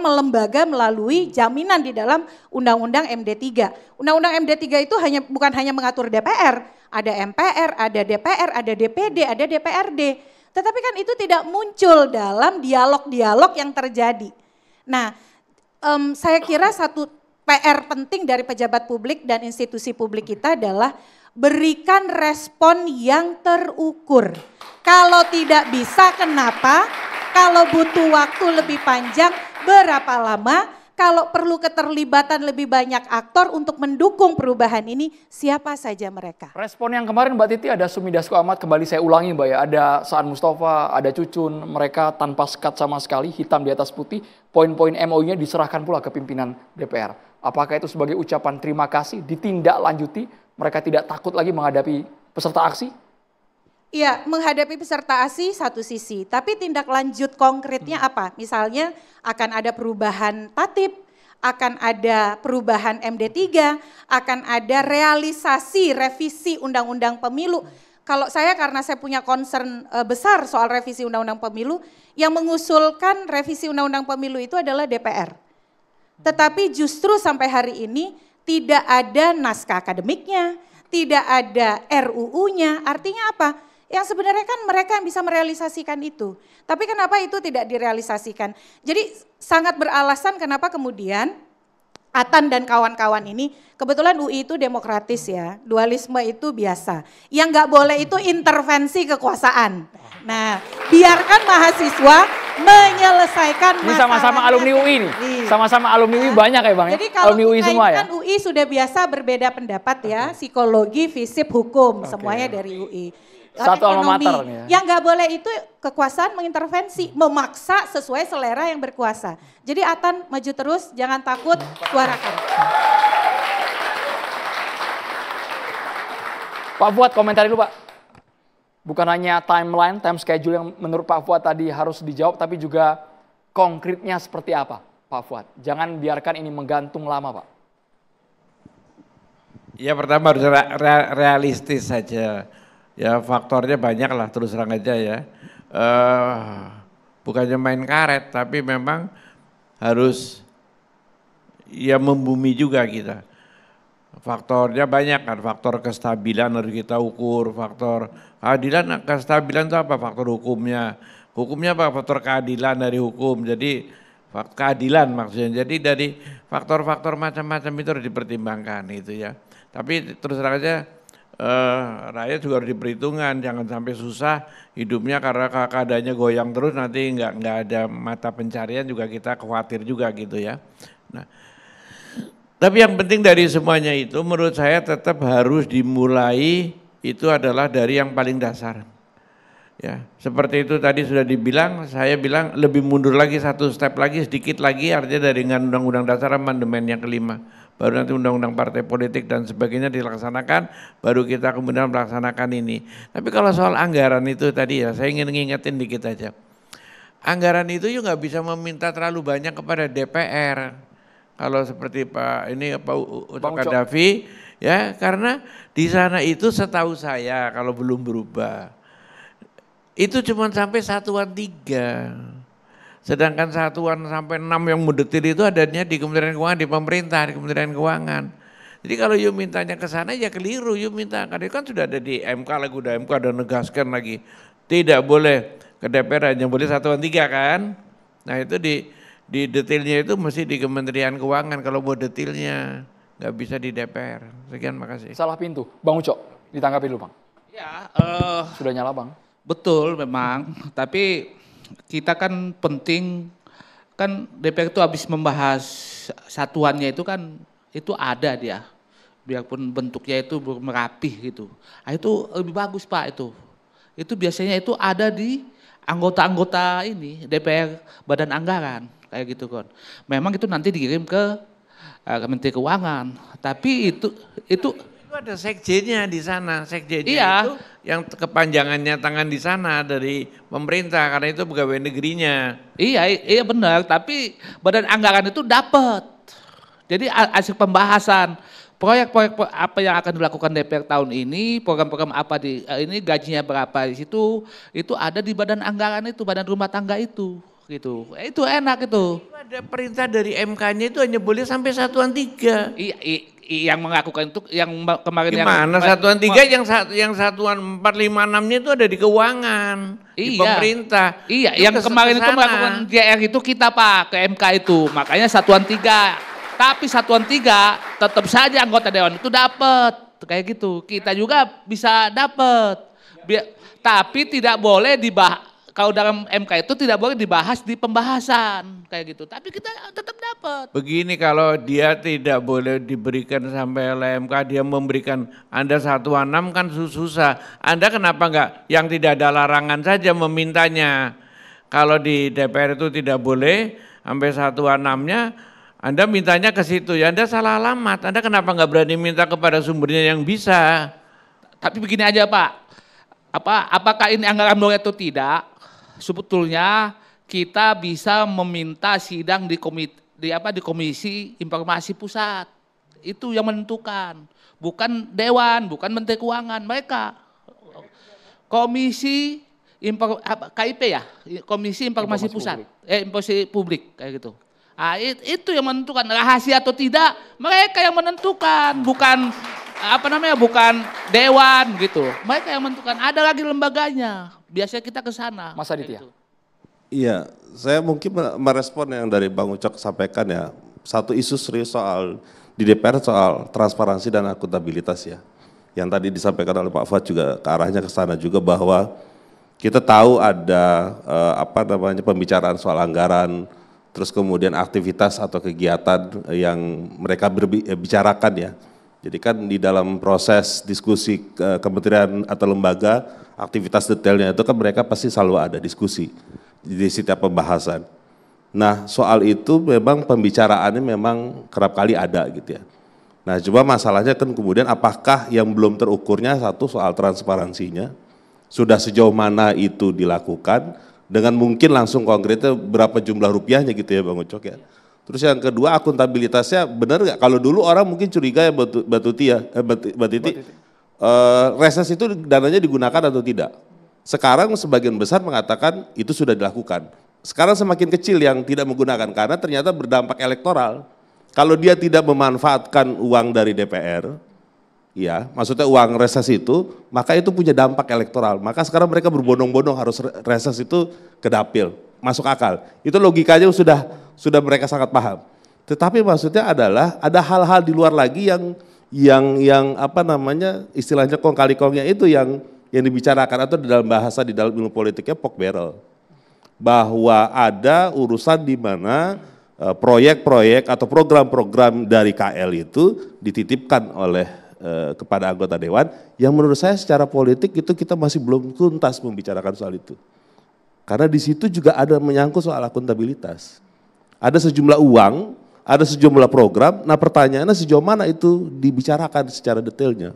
melembaga melalui jaminan di dalam Undang-Undang MD3. Undang-Undang MD3 itu bukan hanya mengatur DPR, ada MPR, ada DPR, ada DPD, ada DPRD. Tetapi kan itu tidak muncul dalam dialog-dialog yang terjadi. Nah, saya kira satu PR penting dari pejabat publik dan institusi publik kita adalah berikan respon yang terukur. Kalau tidak bisa, kenapa? Kalau butuh waktu lebih panjang, berapa lama? Kalau perlu keterlibatan lebih banyak aktor untuk mendukung perubahan ini, siapa saja mereka? Respon yang kemarin Mbak Titi ada Sumi Dasko Ahmad, kembali saya ulangi Mbak ya, ada Saan Mustafa, ada Cucun, mereka tanpa sekat sama sekali, hitam di atas putih, poin-poin MOU-nya diserahkan pula ke pimpinan DPR. Apakah itu sebagai ucapan terima kasih, ditindaklanjuti, mereka tidak takut lagi menghadapi peserta aksi? Iya, menghadapi peserta aksi satu sisi, tapi tindak lanjut konkretnya apa? Misalnya akan ada perubahan tatib, akan ada perubahan MD3, akan ada realisasi revisi Undang-Undang Pemilu. Kalau saya karena saya punya concern besar soal revisi Undang-Undang Pemilu, yang mengusulkan revisi Undang-Undang Pemilu itu adalah DPR. Tetapi justru sampai hari ini tidak ada naskah akademiknya, tidak ada RUU-nya, artinya apa? Yang sebenarnya kan mereka yang bisa merealisasikan itu. Tapi kenapa itu tidak direalisasikan? Jadi sangat beralasan kenapa kemudian Atan dan kawan-kawan ini, kebetulan UI itu demokratis ya, dualisme itu biasa. Yang nggak boleh itu intervensi kekuasaan. Nah, biarkan mahasiswa menyelesaikan masalah. Ini sama-sama alumni UI nih, sama-sama alumni UI banyak ya Bang ya? Jadi kalau alumni UI semua ya? UI sudah biasa berbeda pendapat ya, psikologi, fisip, hukum, semuanya dari UI. Satu alma mater nih ya. Yang nggak boleh itu kekuasaan mengintervensi, memaksa sesuai selera yang berkuasa. Jadi Atan maju terus, jangan takut, suarakan. Pak Fuad komentari dulu Pak. Bukan hanya timeline, time schedule yang menurut Pak Fuad tadi harus dijawab, tapi juga konkretnya seperti apa Pak Fuad. Jangan biarkan ini menggantung lama Pak. Ya pertama harus realistis saja. Ya faktornya banyak lah terus terang aja ya. Bukannya main karet tapi memang harus ya membumi juga kita. Faktornya banyak kan, faktor kestabilan harus kita ukur, faktor keadilan, kestabilan itu apa? Faktor hukumnya. Hukumnya apa? Faktor keadilan dari hukum. Jadi keadilan maksudnya. Jadi dari faktor-faktor macam-macam itu harus dipertimbangkan itu ya. Tapi terus terang aja rakyat juga harus diperhitungkan, jangan sampai susah hidupnya karena keadaannya goyang terus nanti nggak ada mata pencarian juga kita khawatir juga gitu ya. Nah, tapi yang penting dari semuanya itu menurut saya tetap harus dimulai itu adalah dari yang paling dasar. Ya, seperti itu tadi sudah dibilang, saya bilang lebih mundur lagi satu step lagi sedikit lagi artinya dari Undang-Undang Dasar amandemen yang kelima. Baru nanti undang-undang partai politik dan sebagainya dilaksanakan, baru kita kemudian melaksanakan ini. Tapi kalau soal anggaran itu tadi ya, saya ingin ngingetin dikit aja. Anggaran itu juga nggak bisa meminta terlalu banyak kepada DPR. Kalau seperti Pak Kadafi, ya karena di sana itu setahu saya kalau belum berubah, itu cuma sampai satuan 3. Sedangkan satuan sampai 6 yang mendetil itu adanya di Kementerian Keuangan, di pemerintah, di Kementerian Keuangan. Jadi kalau you mintanya ke sana ya keliru, you minta, karena kan sudah ada di MK lagi, udah MK udah negaskan lagi. Tidak boleh ke DPR, hanya boleh satuan 3 kan. Nah itu di detailnya itu mesti di Kementerian Keuangan kalau buat detailnya, nggak bisa di DPR. Sekian, makasih. Salah pintu, Bang Ucok, ditanggapi dulu Bang. Ya, sudah nyala Bang. Betul memang, tapi kita kan penting, kan DPR itu habis membahas satuannya itu kan, itu ada dia. Biarpun bentuknya itu merapih gitu. Nah, itu lebih bagus Pak itu. Itu biasanya itu ada di anggota-anggota ini, DPR Badan Anggaran, kayak gitu kan. Memang itu nanti dikirim ke Kementerian Keuangan, tapi itu ada sekjennya di sana, sekjennya iya. itu yang kepanjangannya tangan di sana dari pemerintah karena itu pegawai negerinya. Iya benar, tapi Badan Anggaran itu dapat. Jadi hasil pembahasan proyek-proyek apa yang akan dilakukan DPR tahun ini, program-program apa ini gajinya berapa di situ, itu ada di Badan Anggaran itu, Badan Rumah Tangga itu. Gitu. Itu enak itu. Ada perintah dari MK-nya itu hanya boleh sampai satuan 3. Yang mengakukan itu yang kemarin gimana yang satuan 3 yang satuan 4, 5, 6-nya itu ada di keuangan, di pemerintah. Iya, yang kemarin itu melakukan JR itu kita Pak ke MK itu, makanya satuan 3. Tapi satuan 3 tetap saja anggota dewan itu dapat kayak gitu. Kita juga bisa dapat. Tapi tidak boleh kalau dalam MK itu tidak boleh dibahas di pembahasan kayak gitu, tapi kita tetap dapat. Begini, kalau dia tidak boleh diberikan sampai LMK, dia memberikan Anda satuan 6 kan susah. Anda kenapa enggak yang tidak ada larangan saja memintanya? Kalau di DPR itu tidak boleh sampai satuan 6-nya, Anda mintanya ke situ, ya Anda salah alamat. Anda kenapa enggak berani minta kepada sumbernya yang bisa? Tapi begini aja Pak, apakah ini anggaran boleh atau tidak? Sebetulnya kita bisa meminta sidang di di Komisi Informasi Pusat. Itu yang menentukan, bukan Dewan, bukan Menteri Keuangan, mereka. Komisi KIP ya, Komisi Informasi Pusat, Informasi Publik kayak gitu. Nah, itu yang menentukan rahasia atau tidak, mereka yang menentukan, bukan bukan Dewan gitu. Mereka yang menentukan. Ada lagi lembaganya. Biasanya kita ke sana. Mas Aditya. Iya, saya mungkin merespon yang dari Bang Ucok sampaikan ya. Satu isu serius soal di DPR soal transparansi dan akuntabilitas ya. Yang tadi disampaikan oleh Pak Fuad juga ke arahnya ke sana juga bahwa kita tahu ada pembicaraan soal anggaran, terus kemudian aktivitas atau kegiatan yang mereka bicarakan ya. Jadi kan di dalam proses diskusi kementerian atau lembaga, aktivitas detailnya itu kan mereka pasti selalu ada diskusi di setiap pembahasan. Nah soal itu memang pembicaraannya memang kerap kali ada gitu ya. Nah coba masalahnya kan kemudian apakah yang belum terukurnya satu soal transparansinya, sudah sejauh mana itu dilakukan, dengan mungkin langsung konkretnya berapa jumlah rupiahnya gitu ya Bang Ucok ya. Terus yang kedua akuntabilitasnya benar nggak? Kalau dulu orang mungkin curiga ya Mbak Titi, reses itu dananya digunakan atau tidak? Sekarang sebagian besar mengatakan itu sudah dilakukan. Sekarang semakin kecil yang tidak menggunakan karena ternyata berdampak elektoral. Kalau dia tidak memanfaatkan uang dari DPR, ya maksudnya uang reses itu, maka itu punya dampak elektoral. Maka sekarang mereka berbondong-bondong harus reses itu ke dapil, masuk akal. Itu logikanya sudah mereka sangat paham. Tetapi maksudnya adalah ada hal-hal di luar lagi yang istilahnya kong kali kongnya itu yang dibicarakan atau di dalam bahasa di dalam ilmu politiknya pork barrel. Bahwa ada urusan di mana proyek-proyek atau program-program dari KL itu dititipkan oleh kepada anggota dewan yang menurut saya secara politik itu kita masih belum tuntas membicarakan soal itu. Karena di situ juga ada menyangkut soal akuntabilitas. Ada sejumlah uang, ada sejumlah program, nah pertanyaannya sejauh mana itu dibicarakan secara detailnya.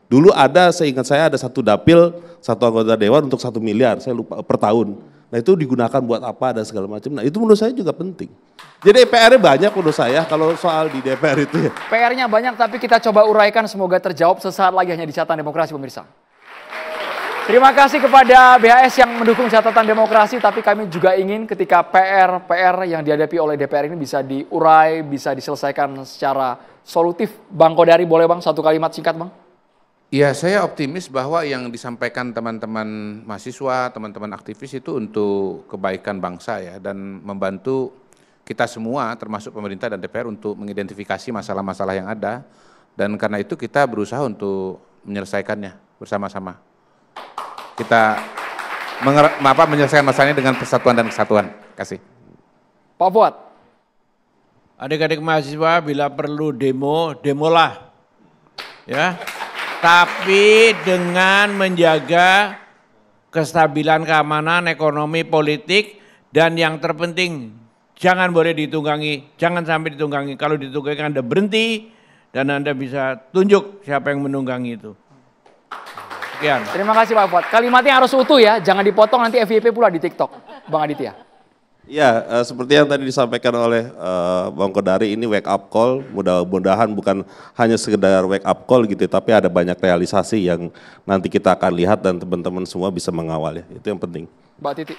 Dulu seingat saya ada satu dapil, satu anggota dewan untuk 1 miliar, saya lupa per tahun. Nah itu digunakan buat apa dan segala macam. Nah itu menurut saya juga penting. Jadi PR-nya banyak menurut saya kalau soal di DPR itu ya. PR-nya banyak tapi kita coba uraikan semoga terjawab sesaat lagi hanya di Catatan Demokrasi pemirsa. Terima kasih kepada BHS yang mendukung Catatan Demokrasi tapi kami juga ingin ketika PR yang dihadapi oleh DPR ini bisa diurai, bisa diselesaikan secara solutif. Bang Kodari boleh Bang satu kalimat singkat Bang? Ya, saya optimis bahwa yang disampaikan teman-teman mahasiswa, teman-teman aktivis itu untuk kebaikan bangsa ya dan membantu kita semua termasuk pemerintah dan DPR untuk mengidentifikasi masalah-masalah yang ada dan karena itu kita berusaha untuk menyelesaikannya bersama-sama. Kita menyelesaikan masalahnya dengan persatuan dan kesatuan. Kasih. Pak Fuad. Adik-adik mahasiswa bila perlu demolah. Ya. Tapi dengan menjaga kestabilan keamanan, ekonomi, politik, dan yang terpenting jangan boleh ditunggangi, jangan sampai ditunggangi. Kalau ditunggangi Anda berhenti dan Anda bisa tunjuk siapa yang menunggangi itu. Sekian. Terima kasih Pak Fuad. Kalimatnya harus utuh ya, jangan dipotong nanti FYP pula di TikTok. Bang Aditya. Ya, seperti yang tadi disampaikan oleh Bang Kodari, ini wake up call, mudah-mudahan bukan hanya sekedar wake up call gitu, tapi ada banyak realisasi yang nanti kita akan lihat dan teman-teman semua bisa mengawal ya, itu yang penting. Mbak Titi.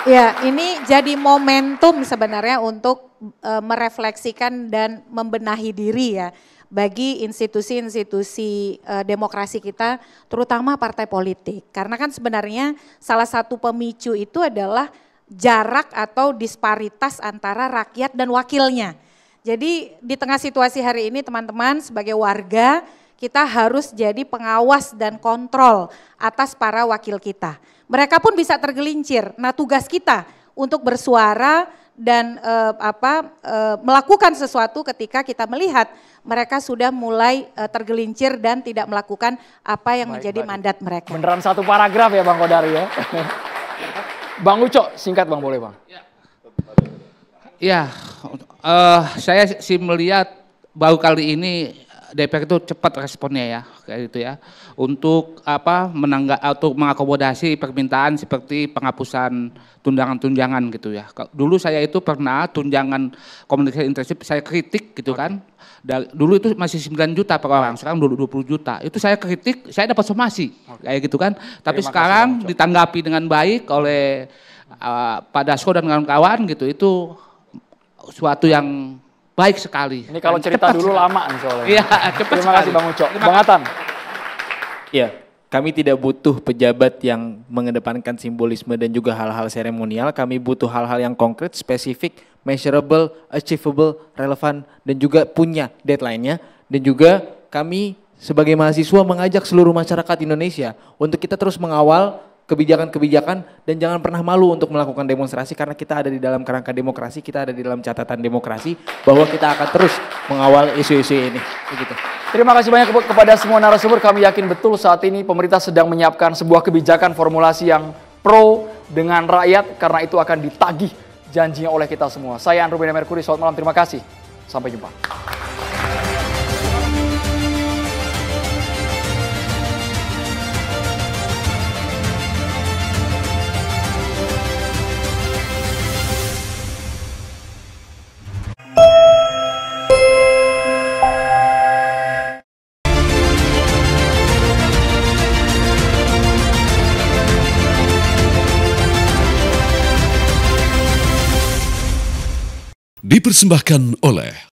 Ya, ini jadi momentum sebenarnya untuk merefleksikan dan membenahi diri ya, bagi institusi-institusi demokrasi kita, terutama partai politik. Karena kan sebenarnya salah satu pemicu itu adalah jarak atau disparitas antara rakyat dan wakilnya. Jadi di tengah situasi hari ini teman-teman sebagai warga kita harus jadi pengawas dan kontrol atas para wakil kita. Mereka pun bisa tergelincir. Nah tugas kita untuk bersuara dan melakukan sesuatu ketika kita melihat mereka sudah mulai tergelincir dan tidak melakukan apa yang menjadi mandat mereka. Beneran satu paragraf ya Bang Kodari ya. Bang Ucok, singkat Bang, boleh Bang? Ya, saya sih melihat baru kali ini DPR itu cepat responnya ya, kayak gitu ya, untuk atau mengakomodasi permintaan seperti penghapusan tunjangan-tunjangan gitu ya. Dulu saya itu pernah tunjangan komunikasi intensif saya kritik gitu kan. Dulu itu masih 9 juta per orang, sekarang 20 juta. Itu saya kritik, saya dapat somasi kayak gitu kan. Tapi sekarang ditanggapi dengan baik oleh Pak Dasko dan kawan-kawan gitu, itu suatu yang baik sekali. Ini kalau cerita dulu lama nih soalnya. Iya, cepat. Terima kasih Bang Uco. Bang Atan. Iya, kami tidak butuh pejabat yang mengedepankan simbolisme dan juga hal-hal seremonial. Kami butuh hal-hal yang konkret, spesifik, measurable, achievable, relevan, dan juga punya deadline-nya. Dan juga kami sebagai mahasiswa mengajak seluruh masyarakat Indonesia untuk kita terus mengawal kebijakan-kebijakan dan jangan pernah malu untuk melakukan demonstrasi karena kita ada di dalam kerangka demokrasi, kita ada di dalam catatan demokrasi bahwa kita akan terus mengawal isu-isu ini. Begitu. Terima kasih banyak kepada semua narasumber. Kami yakin betul saat ini pemerintah sedang menyiapkan sebuah kebijakan formulasi yang pro dengan rakyat karena itu akan ditagih janjinya oleh kita semua. Saya Andrew Bena Merkuri, selamat malam, terima kasih. Sampai jumpa. Dipersembahkan oleh